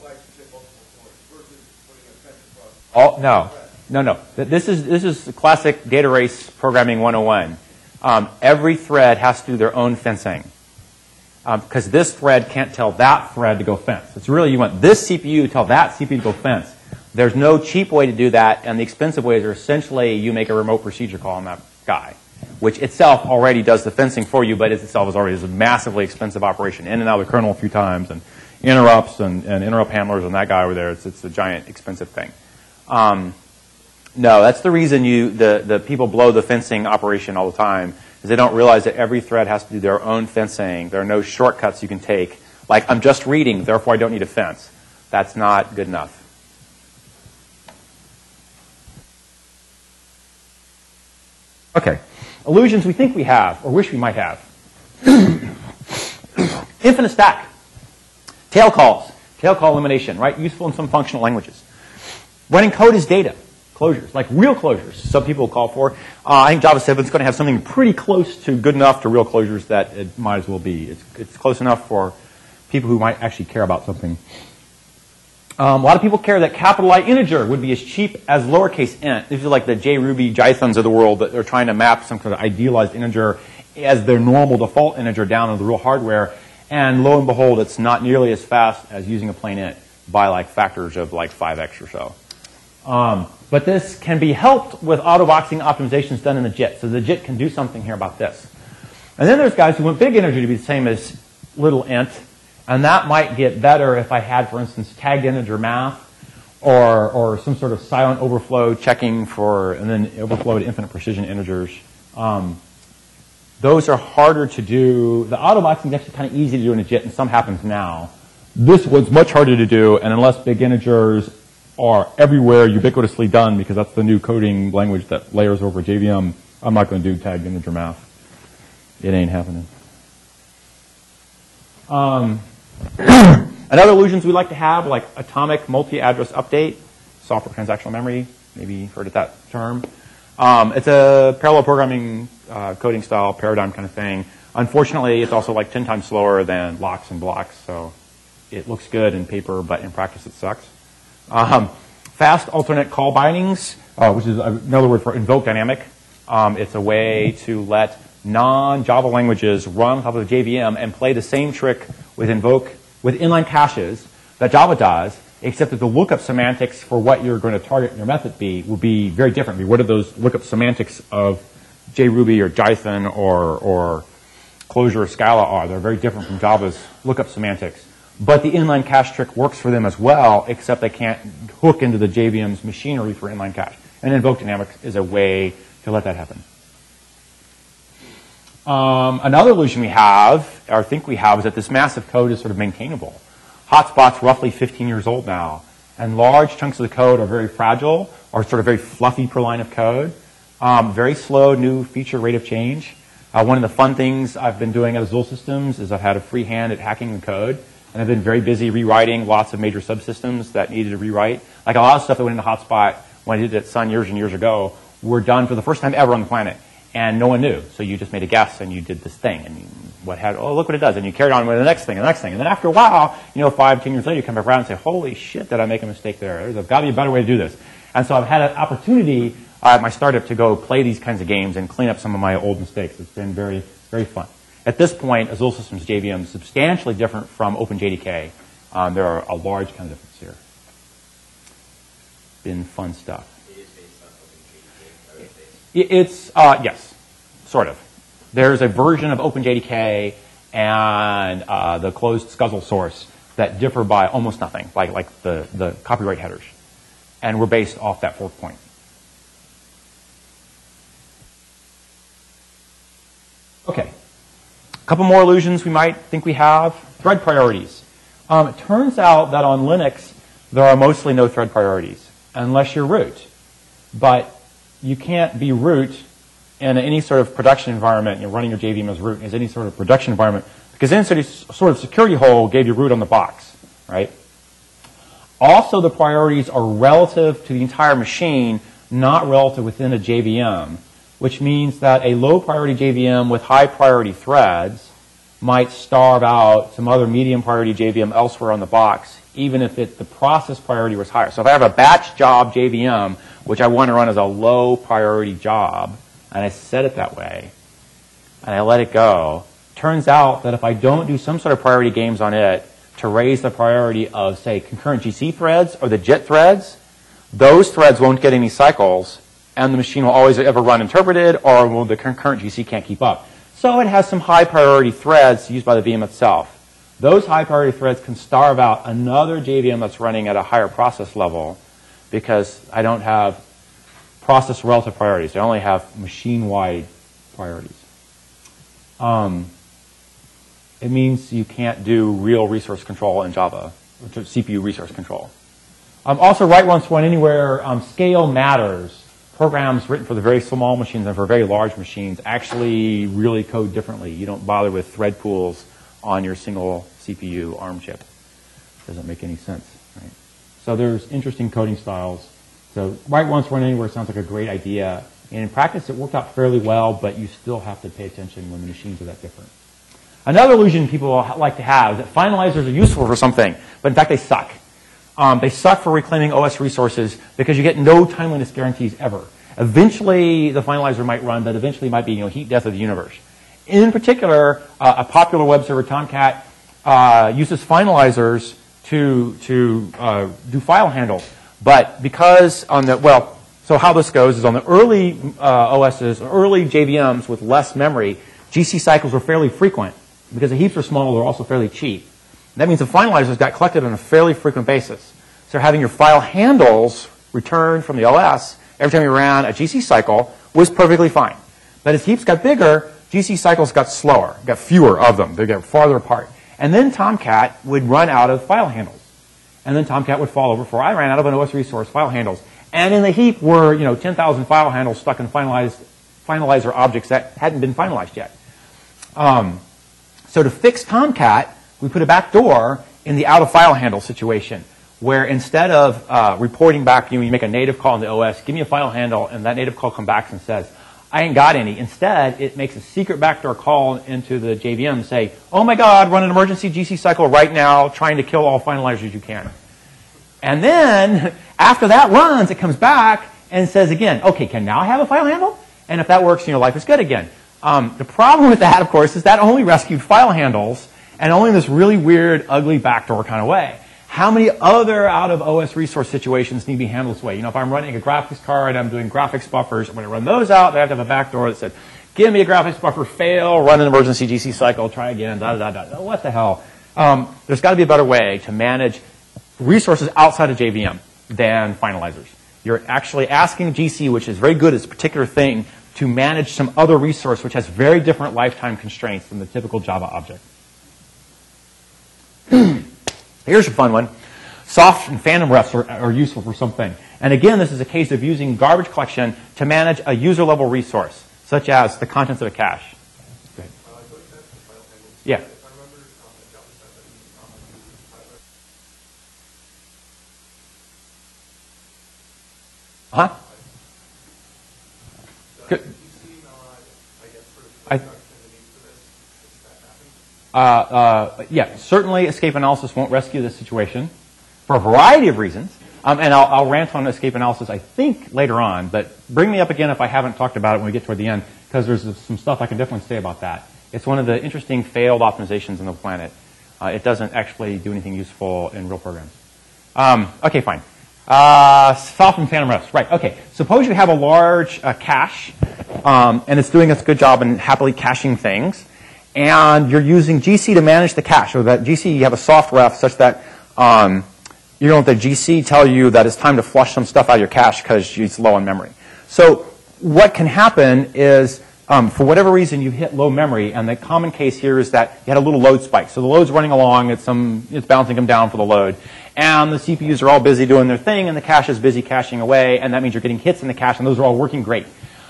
No. This is the classic data race programming 101. Every thread has to do their own fencing. Because this thread can't tell that thread to go fence. It's really, you want this CPU to tell that CPU to go fence. There's no cheap way to do that, and the expensive ways are essentially you make a remote procedure call on that guy, which itself already does the fencing for you, but itself is already a massively expensive operation. In and out of the kernel a few times, and interrupts and interrupt handlers and that guy over there. It's a giant expensive thing. No, that's the reason the people blow the fencing operation all the time, is they don't realize that every thread has to do their own fencing. There are no shortcuts you can take. Like, I'm just reading, therefore I don't need a fence. That's not good enough. Okay. Illusions we think we have, or wish we might have. Infinite stack. Tail calls. Tail call elimination, right? Useful in some functional languages. Running code is data. Closures, like real closures, some people call for. I think Java 7 is going to have something pretty close to good enough to real closures that it might as well be. It's close enough for people who might actually care about something. A lot of people care that capital I integer would be as cheap as lowercase int. These are like the JRuby Jythons of the world that are trying to map some kind of idealized integer as their normal default integer down into the real hardware. And lo and behold, it's not nearly as fast as using a plain int by like factors of like 5x or so. But this can be helped with auto-boxing optimizations done in the JIT. So the JIT can do something here about this. And then there's guys who want big integer to be the same as little int. And that might get better if I had, for instance, tagged integer math or some sort of silent overflow checking for, and then overflow to infinite precision integers. Those are harder to do. The auto-boxing is actually kind of easy to do in a JIT, and some happens now. This one's much harder to do, and unless big integers are everywhere ubiquitously done, because that's the new coding language that layers over JVM, I'm not going to do tagged integer math. It ain't happening. Another illusions we like to have, like atomic multi-address update, software transactional memory, maybe you've heard of that term. It's a parallel programming coding style paradigm kind of thing. Unfortunately, it's also like 10 times slower than locks and blocks, so it looks good in paper, but in practice it sucks. Fast alternate call bindings, which is another word for invoke dynamic. It's a way to let non-Java languages run on top of the JVM and play the same trick with inline caches that Java does, except that the lookup semantics for what you're going to target in your method will be very different. What are those lookup semantics of JRuby or Jython or closure or Scala are. They're very different from Java's lookup semantics. But the inline cache trick works for them as well, except they can't hook into the JVM's machinery for inline cache. And invoke dynamics is a way to let that happen. Another illusion we have, or think we have, is that this massive code is sort of maintainable. Hotspot's roughly 15 years old now, and large chunks of the code are very fragile, or sort of very fluffy per line of code. Very slow new feature rate of change. One of the fun things I've been doing at Azul Systems is I've had a free hand at hacking the code, and I've been very busy rewriting lots of major subsystems that needed to rewrite. Like a lot of stuff that went into Hotspot when I did it at Sun years and years ago were done for the first time ever on the planet. And no one knew. So you just made a guess and you did this thing. And oh, look what it does. And you carried on with the next thing and the next thing. And then after a while, 5, 10 years later, you come back around and say, holy shit, did I make a mistake there? There's got to be a better way to do this. And so I've had an opportunity at my startup to go play these kinds of games and clean up some of my old mistakes. It's been very, very fun. At this point, Azul Systems JVM is substantially different from OpenJDK. There are a large kind of difference here. Been fun stuff. It's, yes, sort of. There's a version of OpenJDK and the closed Scalable source that differ by almost nothing, like the copyright headers. And we're based off that fork point. Okay. A couple more illusions we might think we have. Thread priorities. It turns out that on Linux, there are mostly no thread priorities, unless you're root. But you can't be root in any sort of production environment. You're running your JVM as root as any sort of production environment, because then sort of security hole gave you root on the box, right? Also, the priorities are relative to the entire machine, not relative within a JVM, which means that a low priority JVM with high priority threads might starve out some other medium priority JVM elsewhere on the box, even if the process priority was higher. So if I have a batch job JVM, which I want to run as a low priority job, and I set it that way, and I let it go, turns out that if I don't do some sort of priority games on it to raise the priority of, say, concurrent GC threads or the JIT threads, those threads won't get any cycles, and the machine will always ever run interpreted, or the concurrent GC can't keep up. So it has some high priority threads used by the VM itself. Those high priority threads can starve out another JVM that's running at a higher process level, because I don't have process relative priorities. I only have machine-wide priorities. It means you can't do real resource control in Java, CPU resource control. Also, write once, run anywhere. Scale matters. Programs written for the very small machines and for very large machines actually really code differently. You don't bother with thread pools on your single CPU ARM chip. Doesn't make any sense, right? So there's interesting coding styles. So write once, run anywhere sounds like a great idea. And in practice, it worked out fairly well, but you still have to pay attention when the machines are that different. Another illusion people like to have is that finalizers are useful for something, but in fact, they suck. They suck for reclaiming OS resources because you get no timeliness guarantees ever. Eventually, the finalizer might run, but eventually it might be heat death of the universe. In particular, a popular web server, Tomcat, uses finalizers to do file handles. But because on the, so how this goes is on the early OSs, early JVMs with less memory, GC cycles were fairly frequent. Because the heaps are small, they're also fairly cheap. That means the finalizers got collected on a fairly frequent basis. So having your file handles returned from the OS every time you ran a GC cycle was perfectly fine. But as heaps got bigger, GC cycles got slower, got fewer of them. They got farther apart. And then Tomcat would run out of file handles. And then Tomcat would fall over for I ran out of an OS resource file handles. And in the heap were 10,000 file handles stuck in finalizer objects that hadn't been finalized yet. So to fix Tomcat, we put a backdoor in the out of file handle situation, where instead of reporting back, you make a native call in the OS, give me a file handle, and that native call comes back and says, I ain't got any. Instead, it makes a secret backdoor call into the JVM and say, oh my God, run an emergency GC cycle right now, trying to kill all finalizers you can. And then, after that runs, it comes back and says again, okay, can now I have a file handle? And if that works, life is good again. The problem with that, of course, is that only rescued file handles, and only in this really weird, ugly backdoor kind of way. How many other out-of-OS resource situations need to be handled this way? If I'm running a graphics card, I'm doing graphics buffers, I'm going to run those out, I have to have a backdoor that said, Give me a graphics buffer, fail, run an emergency GC cycle, try again, da-da-da-da. What the hell? There's got to be a better way to manage resources outside of JVM than finalizers. You're actually asking GC, which is very good at this particular thing, to manage some other resource which has very different lifetime constraints than the typical Java object. Here's a fun one. Soft and phantom refs are useful for something. And again, this is a case of using garbage collection to manage a user-level resource, such as the contents of a cache. Go ahead. Yeah. Huh? Yeah, certainly escape analysis won't rescue this situation for a variety of reasons. And I'll rant on escape analysis, I think, later on. But bring me up again if I haven't talked about it when we get toward the end, because there's some stuff I can definitely say about that. It's one of the interesting failed optimizations on the planet. It doesn't actually do anything useful in real programs. Okay, fine. Soft and phantom refs. Right, okay. Suppose you have a large cache, and it's doing its good job in happily caching things, and you're using GC to manage the cache. So that GC, you have a soft ref such that you don't let the GC tell you that it's time to flush some stuff out of your cache because it's low on memory. So what can happen is, for whatever reason, you hit low memory, and the common case here is that you had a little load spike. So the load's running along, it's bouncing them down for the load. And the CPUs are all busy doing their thing, and the cache is busy caching away, and that means you're getting hits in the cache, and those are all working great.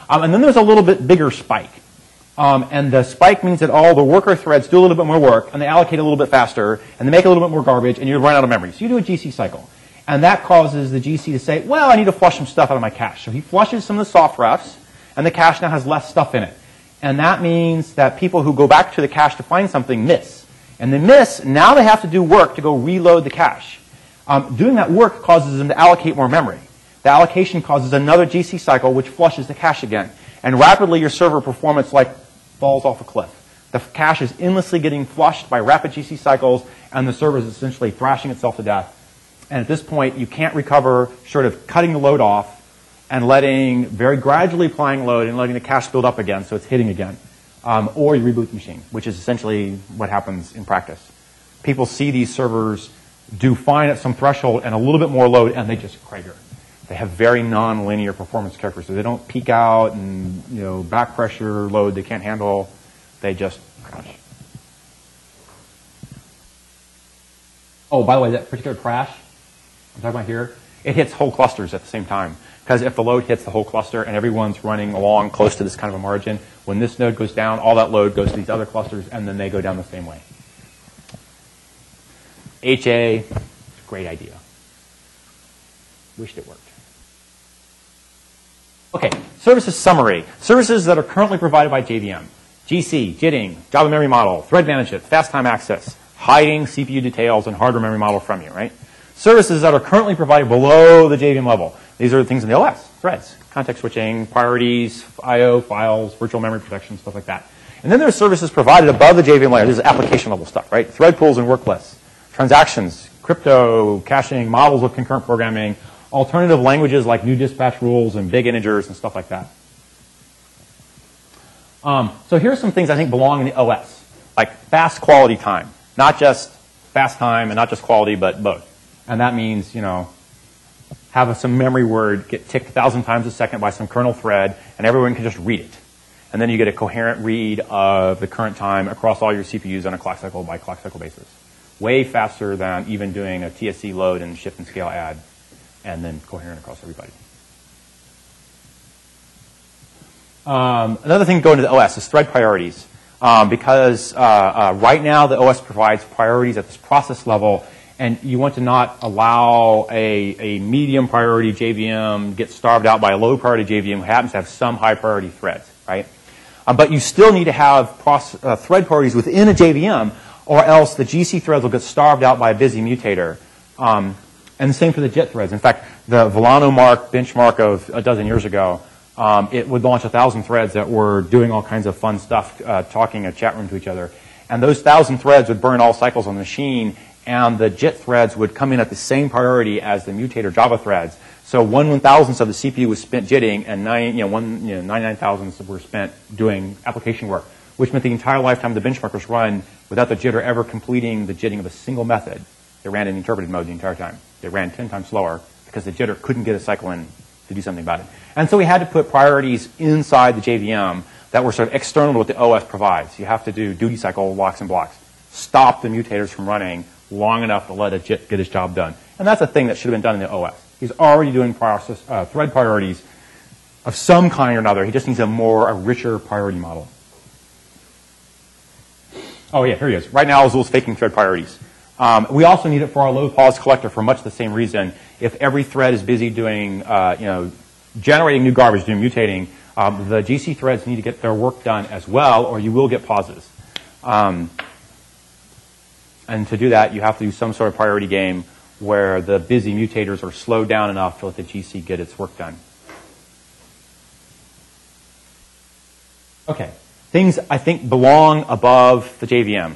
And then there's a little bit bigger spike. And the spike means that all the worker threads do a little bit more work, and they allocate a little bit faster, and they make a little bit more garbage, and you run out of memory. So you do a GC cycle. And that causes the GC to say, well, I need to flush some stuff out of my cache. So he flushes some of the soft refs, and the cache now has less stuff in it. And that means that people who go back to the cache to find something miss. And they miss, now they have to do work to go reload the cache. Doing that work causes them to allocate more memory. The allocation causes another GC cycle, which flushes the cache again. And rapidly, your server performance falls off a cliff. The cache is endlessly getting flushed by rapid GC cycles, and the server is essentially thrashing itself to death. And at this point, you can't recover short of cutting the load off and very gradually applying load and letting the cache build up again so it's hitting again. Or you reboot the machine, which is essentially what happens in practice. People see these servers do fine at some threshold and a little bit more load, and they just crater. They have very non-linear performance characteristics. They don't peak out and back pressure load they can't handle. They just crash. Oh, by the way, that particular crash I'm talking about here, it hits whole clusters at the same time. Because if the load hits the whole cluster and everyone's running along close to this kind of a margin, when this node goes down, all that load goes to these other clusters, and then they go down the same way. HA, great idea. Wished it worked. Okay, services summary. Services that are currently provided by JVM. GC, JITting, Java memory model, thread management, fast time access, hiding CPU details and hardware memory model from you, right? Services that are currently provided below the JVM level. These are the things in the OS, threads, context switching, priorities, I/O, files, virtual memory protection, stuff like that. And then there's services provided above the JVM layer. This is application level stuff, right? Thread pools and work lists, transactions, crypto, caching, models of concurrent programming, alternative languages like new dispatch rules and big integers and stuff like that. So here's some things I think belong in the OS, like fast quality time. Not just fast time and not just quality, but both. And that means, have some memory word get ticked 1,000 times a second by some kernel thread, and everyone can just read it. And then you get a coherent read of the current time across all your CPUs on a clock cycle by clock cycle basis. Way faster than even doing a TSC load and shift and scale add, and then coherent across everybody. Another thing going to the OS is thread priorities. Because right now the OS provides priorities at this process level, and you want to not allow a medium priority JVM get starved out by a low priority JVM who happens to have some high priority threads, right? But you still need to have thread priorities within a JVM, or else the GC threads will get starved out by a busy mutator. And the same for the JIT threads. In fact, the Volano benchmark of a dozen years ago, it would launch 1,000 threads that were doing all kinds of fun stuff, talking a chat room to each other. And those 1,000 threads would burn all cycles on the machine, and the JIT threads would come in at the same priority as the mutator Java threads. So 1/1000th of the CPU was spent jitting, and 99 thousandths were spent doing application work, which meant the entire lifetime of the benchmark was run without the jitter ever completing the jitting of a single method. They ran in interpreted mode the entire time. They ran 10 times slower because the jitter couldn't get a cycle in to do something about it. And so we had to put priorities inside the JVM that were sort of external to what the OS provides. You have to do duty cycle locks and blocks. Stop the mutators from running long enough to let a JIT get its job done. And that's a thing that should have been done in the OS. He's already doing thread priorities of some kind or another. He just needs a richer priority model. Oh, yeah, here he is. Right now, Azul's faking thread priorities. We also need it for our load policy collector for much the same reason. If every thread is busy doing, generating new garbage, doing mutating, the GC threads need to get their work done as well, or you will get pauses. And to do that, you have to do some sort of priority game where the busy mutators are slowed down enough to let the GC get its work done. Okay, things I think belong above the JVM.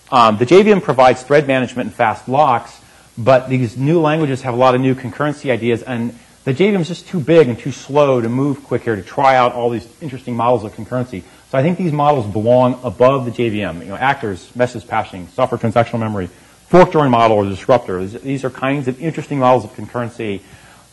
The JVM provides thread management and fast locks, but these new languages have a lot of new concurrency ideas, and the JVM is just too big and too slow to move quick here to try out all these interesting models of concurrency. So I think these models belong above the JVM. Actors, message passing, software transactional memory, fork join model, or disruptor. These are kinds of interesting models of concurrency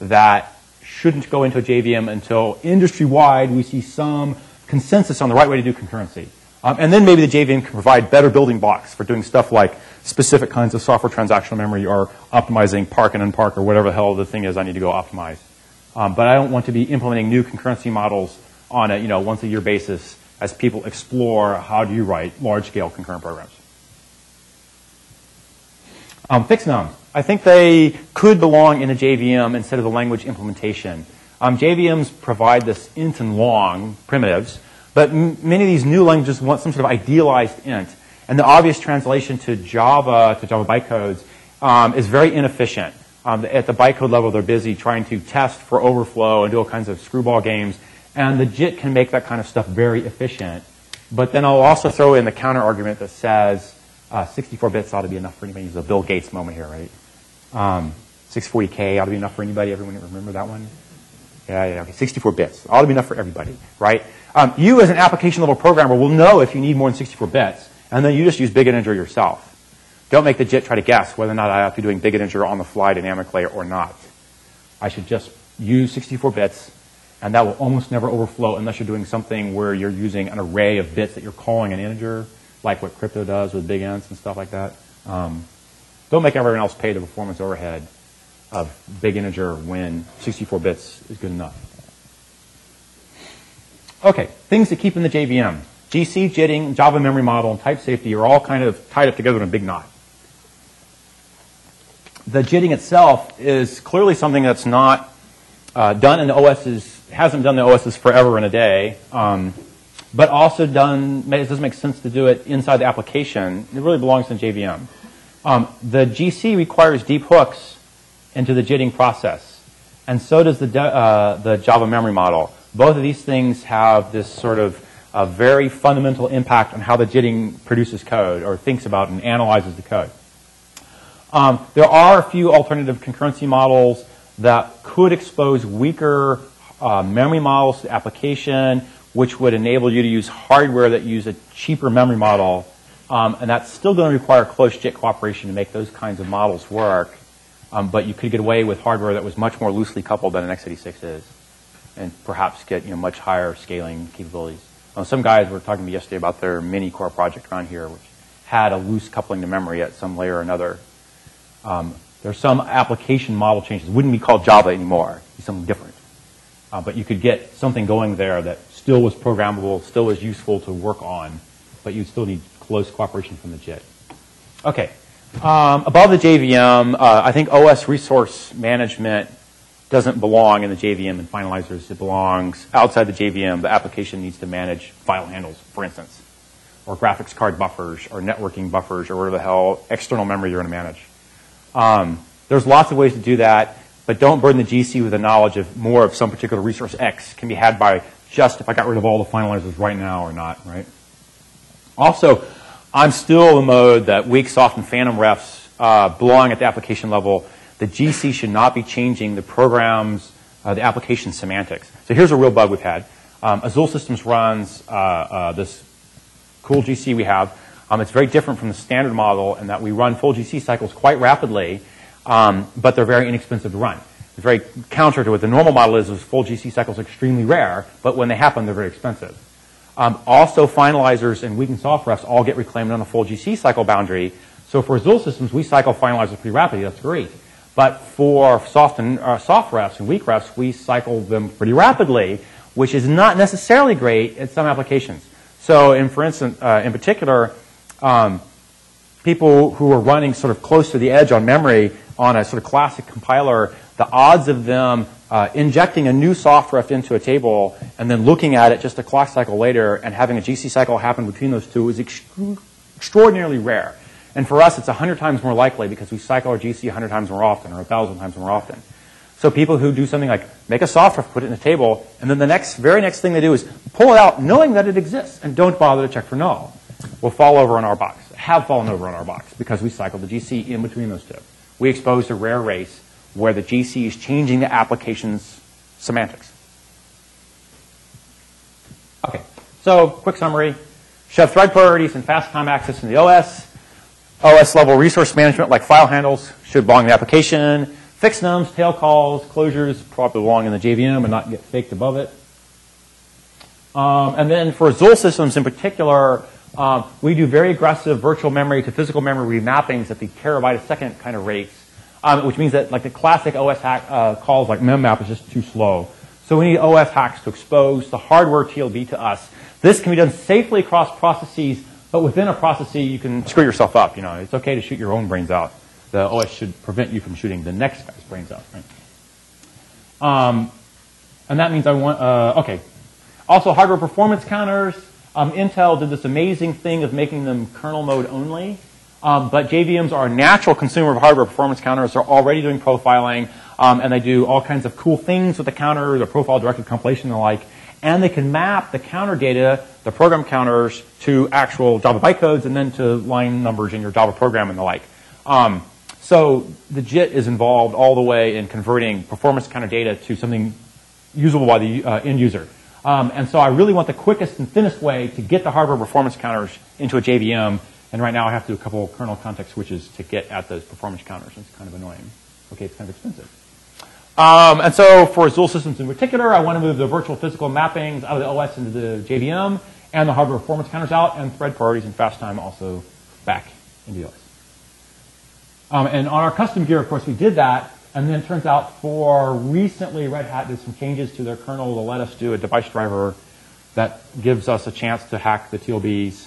that shouldn't go into a JVM until industry-wide we see some consensus on the right way to do concurrency. And then maybe the JVM can provide better building blocks for doing stuff like specific kinds of software transactional memory or optimizing park and unpark or whatever the hell the thing is I need to go optimize. But I don't want to be implementing new concurrency models on a once-a-year basis as people explore how do you write large-scale concurrent programs. Fixed noms. I think they could belong in a JVM instead of the language implementation. JVMs provide this int and long primitives, but many of these new languages want some sort of idealized int. And the obvious translation to Java bytecodes, is very inefficient. At the bytecode level, they're busy trying to test for overflow and do all kinds of screwball games. And the JIT can make that kind of stuff very efficient. But then I'll also throw in the counter argument that says 64 bits ought to be enough for anybody. It's a Bill Gates moment here, right? 640K ought to be enough for anybody. Everyone remember that one? Yeah, okay. 64 bits ought to be enough for everybody, right? You as an application level programmer will know if you need more than 64 bits, and then you just use big integer yourself. Don't make the JIT try to guess whether or not I have to be doing big integer on the fly dynamically or not. I should just use 64 bits, and that will almost never overflow unless you're doing something where you're using an array of bits that you're calling an integer, like what crypto does with big ints and stuff like that. Don't make everyone else pay the performance overhead of big integer when 64 bits is good enough. Okay, things to keep in the JVM. GC, jitting, Java memory model, and type safety are all kind of tied up together in a big knot. The jitting itself is clearly something that's not done in the OSs, hasn't done the OSs forever and a day, but also it doesn't make sense to do it inside the application. It really belongs in the JVM. The GC requires deep hooks into the jitting process, and so does the Java memory model. Both of these things have this sort of very fundamental impact on how the jitting produces code or thinks about and analyzes the code. There are a few alternative concurrency models that could expose weaker memory models to the application, which would enable you to use hardware that use a cheaper memory model. And that's still going to require close JIT cooperation to make those kinds of models work. But you could get away with hardware that was much more loosely coupled than an x86 is, and perhaps get much higher scaling capabilities. Some guys were talking to me yesterday about their mini core project around here, which had a loose coupling to memory at some layer or another. There are some application model changes. It wouldn't be called Java anymore. It'd be something different. But you could get something going there that still was programmable, still was useful to work on, but you'd still need close cooperation from the JIT. Okay. Above the JVM, I think OS resource management doesn't belong in the JVM and finalizers. It belongs outside the JVM. The application needs to manage file handles, for instance, or graphics card buffers, or networking buffers, or whatever the hell external memory you're going to manage. There's lots of ways to do that, but don't burden the GC with the knowledge of more of some particular resource X can be had by just if I got rid of all the finalizers right now or not, right? Also, I'm still in the mode that weak, soft, and phantom refs belong at the application level. the GC should not be changing the program's, the application semantics. So here's a real bug we've had. Azul Systems runs this cool GC we have. It's very different from the standard model in that we run full GC cycles quite rapidly, but they're very inexpensive to run. It's very counter to what the normal model is full GC cycles are extremely rare, but when they happen, they're very expensive. Also, finalizers and weakened soft refs all get reclaimed on a full GC cycle boundary. So for Azul Systems, we cycle finalizers pretty rapidly. That's great. But for soft refs and weak refs, we cycle them pretty rapidly, which is not necessarily great in some applications. So, for instance, in particular, people who are running sort of close to the edge on memory on a sort of classic compiler, the odds of them injecting a new soft ref into a table and then looking at it just a clock cycle later and having a GC cycle happen between those two is extraordinarily rare. And for us, it's 100 times more likely because we cycle our GC 100 times more often or 1,000 times more often. So people who do something like make a soft ref, put it in a table, and then the very next thing they do is pull it out knowing that it exists and don't bother to check for null, will fall over on our box, have fallen over on our box because we cycled the GC in between those two. We exposed a rare race where the GC is changing the application's semantics. Okay, so quick summary. Shove thread priorities and fast time access in the OS. OS level resource management like file handles should belong in the application. Fixed nums, tail calls, closures probably belong in the JVM and not get faked above it. And then for Azul Systems in particular, we do very aggressive virtual memory to physical memory remappings at the terabyte a second kind of rates, which means that like the classic OS hack calls like memmap is just too slow. So we need OS hacks to expose the hardware TLB to us. This can be done safely across processes, but within a process you can screw yourself up. You know, it's okay to shoot your own brains out. The OS should prevent you from shooting the next guy's brains out. Right? And that means I want, okay. Also, hardware performance counters. Intel did this amazing thing of making them kernel mode only. But JVMs are a natural consumer of hardware performance counters. They're already doing profiling, and they do all kinds of cool things with the counter, the profile-directed compilation and the like. And they can map the counter data, the program counters, to actual Java bytecodes and then to line numbers in your Java program and the like. So the JIT is involved all the way in converting performance counter data to something usable by the end user. And so I really want the quickest and thinnest way to get the hardware performance counters into a JVM. And right now I have to do a couple of kernel context switches to get at those performance counters. It's kind of annoying. Okay, it's kind of expensive. And so for Azul Systems in particular, I want to move the virtual physical mappings out of the OS into the JVM and the hardware performance counters out and thread priorities and fast time also back into the OS. And on our custom gear, of course, we did that. And then it turns out for recently, Red Hat did some changes to their kernel to let us do a device driver that gives us a chance to hack the TLBs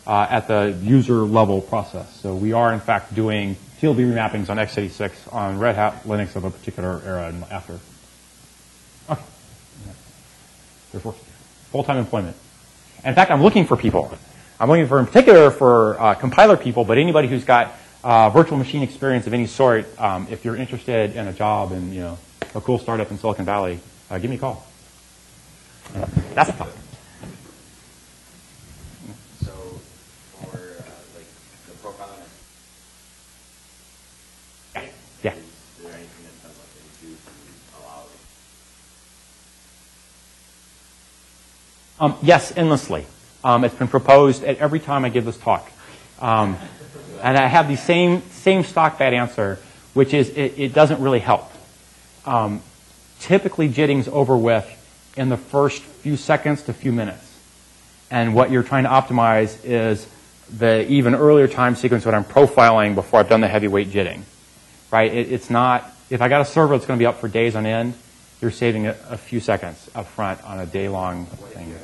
at the user level process. So we are, in fact, doing TLB remappings on x86 on Red Hat Linux of a particular era and after. Okay. Therefore, full-time employment. And in fact, I'm looking for people. I'm looking for, in particular, for compiler people, but anybody who's got virtual machine experience of any sort, if you're interested in a job in, you know, a cool startup in Silicon Valley, give me a call. That's the topic. So, for like the profiling, yeah. Is there anything that sounds like they do to allow? Yes, endlessly. It's been proposed at every time I give this talk. And I have the same stock bad answer, which is it doesn't really help. Typically, jitting's over with in the first few seconds to few minutes. And what you're trying to optimize is the even earlier time sequence when I'm profiling before I've done the heavyweight jitting. Right? It's not, if I got a server that's going to be up for days on end, you're saving a few seconds up front on a day-long thing.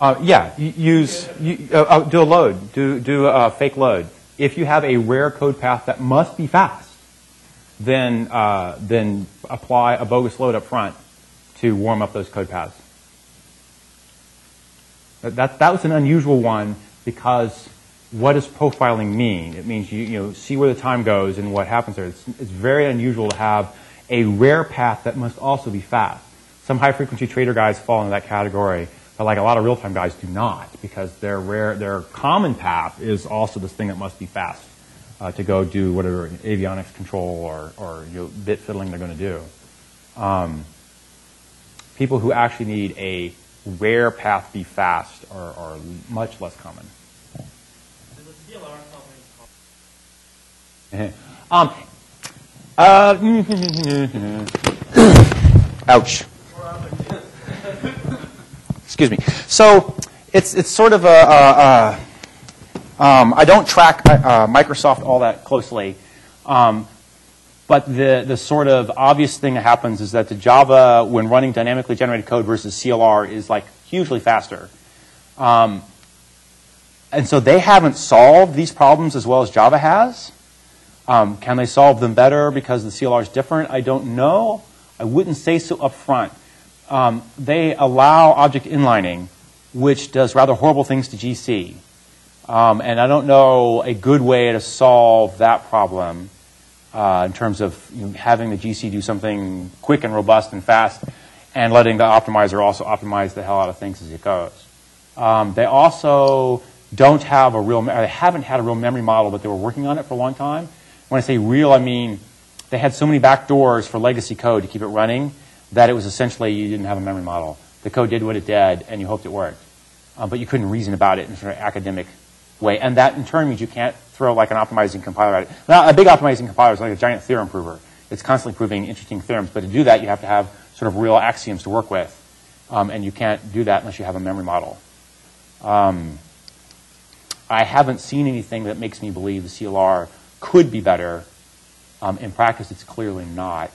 Yeah, do a load, do a fake load. If you have a rare code path that must be fast, then apply a bogus load up front to warm up those code paths. That was an unusual one because what does profiling mean? It means you see where the time goes and what happens there. It's very unusual to have a rare path that must also be fast. Some high-frequency trader guys fall into that category. But like a lot of real-time guys do not, because their common path is also this thing that must be fast to go do whatever avionics control or bit fiddling they're going to do. People who actually need a rare path be fast are much less common. Does the CLR company Ouch. Excuse me. So it's sort of I don't track Microsoft all that closely, but the sort of obvious thing that happens is that the Java, when running dynamically generated code versus CLR, is like hugely faster. And so they haven't solved these problems as well as Java has. Can they solve them better because the CLR is different? I don't know. I wouldn't say so up front. They allow object inlining, which does rather horrible things to GC. And I don't know a good way to solve that problem in terms of having the GC do something quick and robust and fast and letting the optimizer also optimize the hell out of things as it goes. They also don't have they haven't had a real memory model, but they were working on it for a long time. When I say real, I mean they had so many backdoors for legacy code to keep it running that it was essentially you didn't have a memory model. The code did what it did, and you hoped it worked. But you couldn't reason about it in a sort of academic way. And that, in turn, means you can't throw like an optimizing compiler at it. Now, a big optimizing compiler is like a giant theorem prover. It's constantly proving interesting theorems. But to do that, you have to have sort of real axioms to work with. And you can't do that unless you have a memory model. I haven't seen anything that makes me believe the CLR could be better. In practice, it's clearly not.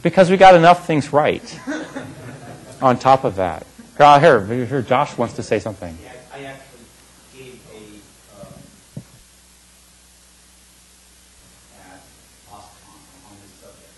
Because we got enough things right on top of that. Here, Josh wants to say something. Yeah, I actually gave a at OSCON on this subject.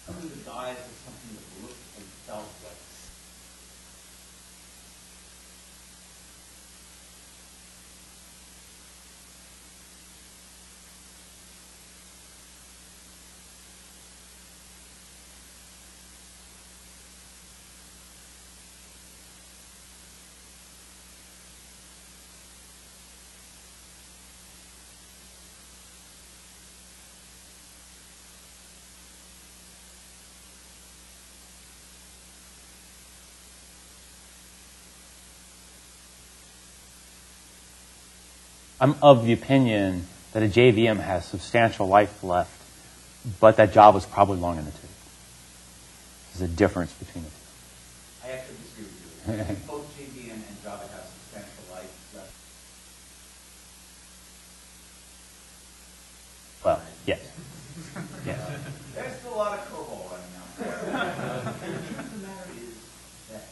Something that dies is something that looks and felt like. I'm of the opinion that a JVM has substantial life left, but that Java is probably long in the tooth. There's a difference between the two. I actually disagree with you. Both JVM and Java have substantial life left. Well, yes. Yes. There's still a lot of COBOL running out there. The truth of the matter is that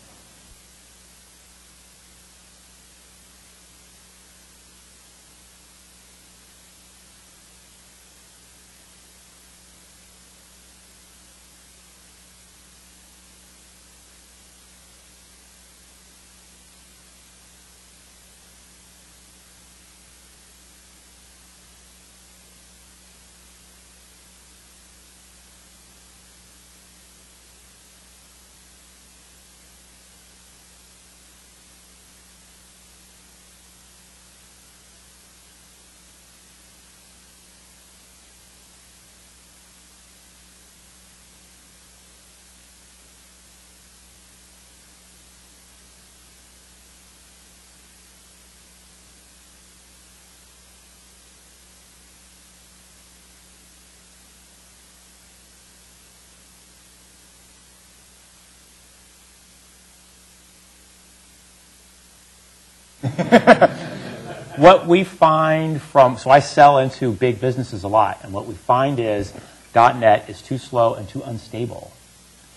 What we find so I sell into big businesses a lot, and what we find is .NET is too slow and too unstable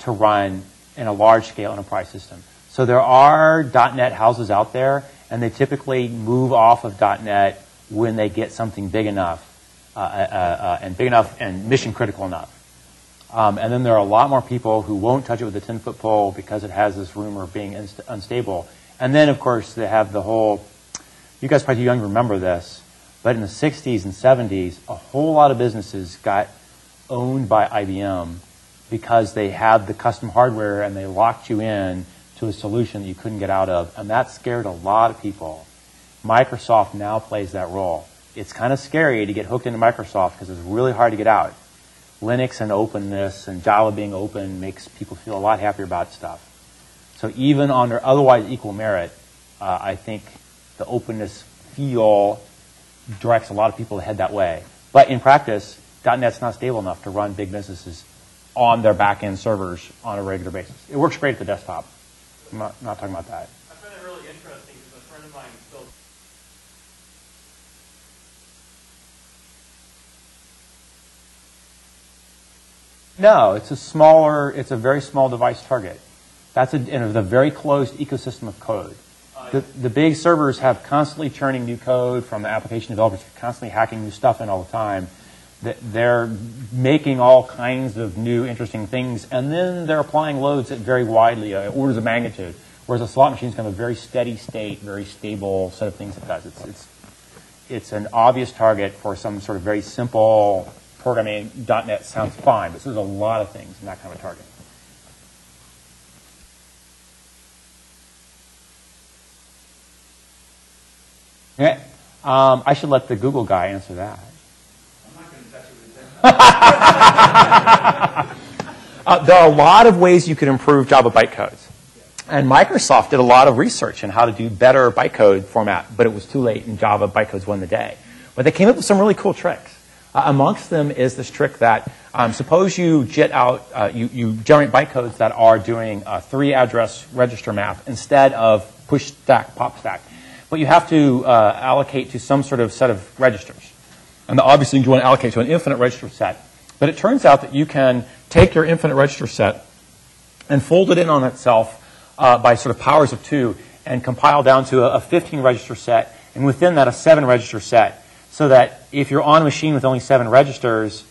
to run in a large-scale enterprise system. So there are .NET houses out there, and they typically move off of .NET when they get something big enough, and mission-critical enough. And then there are a lot more people who won't touch it with a 10-foot pole because it has this rumor of being unstable. And then, of course, they have the whole, you guys probably too young to remember this, but in the 60s and 70s, a whole lot of businesses got owned by IBM because they had the custom hardware and they locked you in to a solution that you couldn't get out of. And that scared a lot of people. Microsoft now plays that role. It's kind of scary to get hooked into Microsoft because it's really hard to get out. Linux and openness and Java being open makes people feel a lot happier about stuff. So even on their otherwise equal merit, I think the openness feel directs a lot of people to head that way. But in practice, .NET's not stable enough to run big businesses on their back-end servers on a regular basis. It works great at the desktop. I'm not talking about that. I find it really interesting because a friend of mine built. No, it's a very small device target. That's in a very closed ecosystem of code. The big servers have constantly churning new code from the application developers, constantly hacking new stuff in all the time. They're making all kinds of new interesting things, and then they're applying loads that vary widely, orders of magnitude. Whereas a slot machine is kind of a very steady state, very stable set of things it does. It's an obvious target for some sort of very simple programming. .NET sounds fine, but there's a lot of things in that kind of a target. Okay. I should let the Google guy answer that. I'm not going to touch it with this. There are a lot of ways you could improve Java bytecodes. And Microsoft did a lot of research on how to do better bytecode format, but it was too late, and Java bytecodes won the day. But they came up with some really cool tricks. Amongst them is this trick that suppose you you generate bytecodes that are doing a 3-address register map instead of push stack, pop stack. But you have to allocate to some sort of set of registers. And obviously you want to allocate to an infinite register set. But it turns out that you can take your infinite register set and fold it in on itself by sort of powers of 2 and compile down to a 15 register set, and within that a 7 register set. So that if you're on a machine with only 7 registers,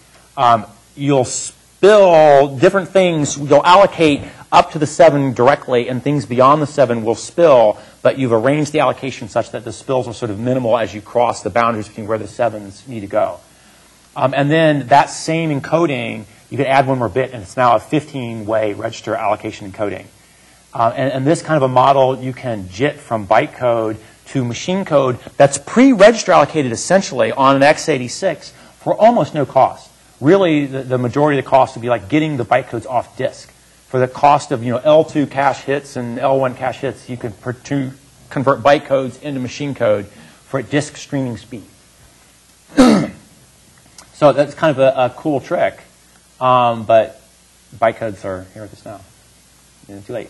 you'll spill different things. You'll allocate up to the 7 directly, and things beyond the 7 will spill, but you've arranged the allocation such that the spills are sort of minimal as you cross the boundaries between where the 7s need to go. And then that same encoding, you can add one more bit, and it's now a 15-way register allocation encoding. And this kind of a model you can JIT from bytecode to machine code that's pre-register allocated essentially on an x86 for almost no cost. Really, the majority of the cost would be like getting the bytecodes off disk. For the cost of L2 cache hits and L1 cache hits, you can convert bytecodes into machine code for disk streaming speed. So that's kind of a cool trick, but bytecodes are here with us now. Too late.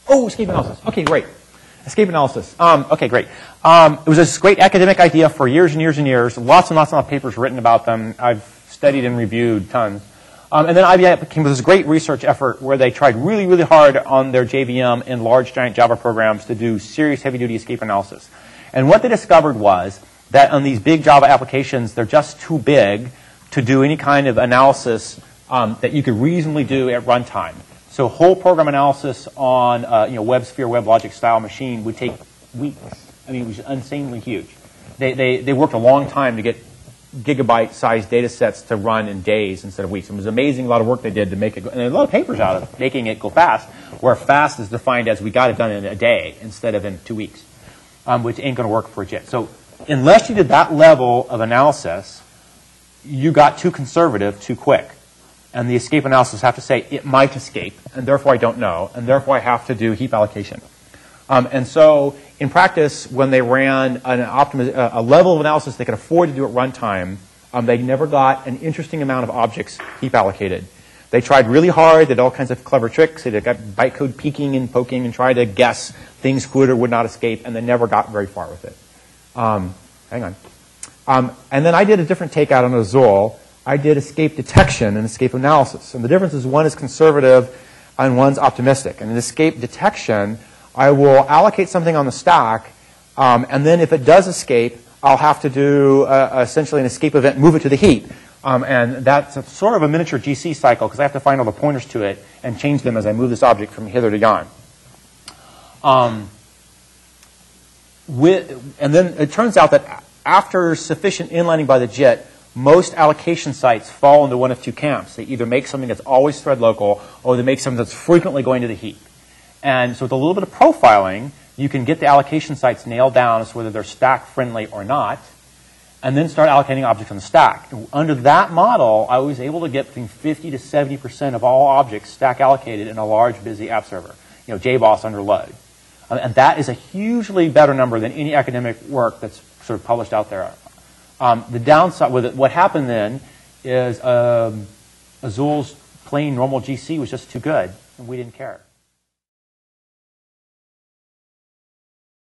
Oh, escape analysis. Okay, great. Escape analysis. Okay, great. It was this great academic idea for years and years and years. Lots and lots of papers written about them. I've studied and reviewed tons. And then IBM came with this great research effort where they tried really, really hard on their JVM and large, giant Java programs to do serious, heavy-duty escape analysis. And what they discovered was that on these big Java applications, they're just too big to do any kind of analysis that you could reasonably do at runtime. So whole program analysis on WebSphere, WebLogic style machine would take weeks. I mean, it was insanely huge. They worked a long time to get gigabyte-sized data sets to run in days instead of weeks. It was amazing, a lot of work they did to make it go, and a lot of papers out of making it go fast, where fast is defined as we got it done in a day instead of in 2 weeks, which ain't going to work for a JIT. So unless you did that level of analysis, you got too conservative too quick. And the escape analysis have to say, it might escape, and therefore I don't know, and therefore I have to do heap allocation. And so in practice, when they ran a level of analysis they could afford to do at runtime they never got an interesting amount of objects heap allocated. They tried really hard, did all kinds of clever tricks. They got bytecode peeking and poking and tried to guess things would or would not escape, and they never got very far with it. Hang on. And then I did a different take out on Azul. I did escape detection and escape analysis. And the difference is one is conservative and one's optimistic. And in escape detection, I will allocate something on the stack, and then if it does escape, I'll have to do essentially an escape event, move it to the heap. And that's sort of a miniature GC cycle because I have to find all the pointers to it and change them as I move this object from hither to yon. And then it turns out that after sufficient inlining by the JIT, most allocation sites fall into one of two camps. They either make something that's always thread local, or they make something that's frequently going to the heap. And so with a little bit of profiling, you can get the allocation sites nailed down as to whether they're stack friendly or not, and then start allocating objects on the stack. And under that model, I was able to get between 50 to 70% of all objects stack allocated in a large, busy app server, JBoss under load. And that is a hugely better number than any academic work that's sort of published out there. The downside with it, what happened then is Azul's plain normal GC was just too good, and we didn't care.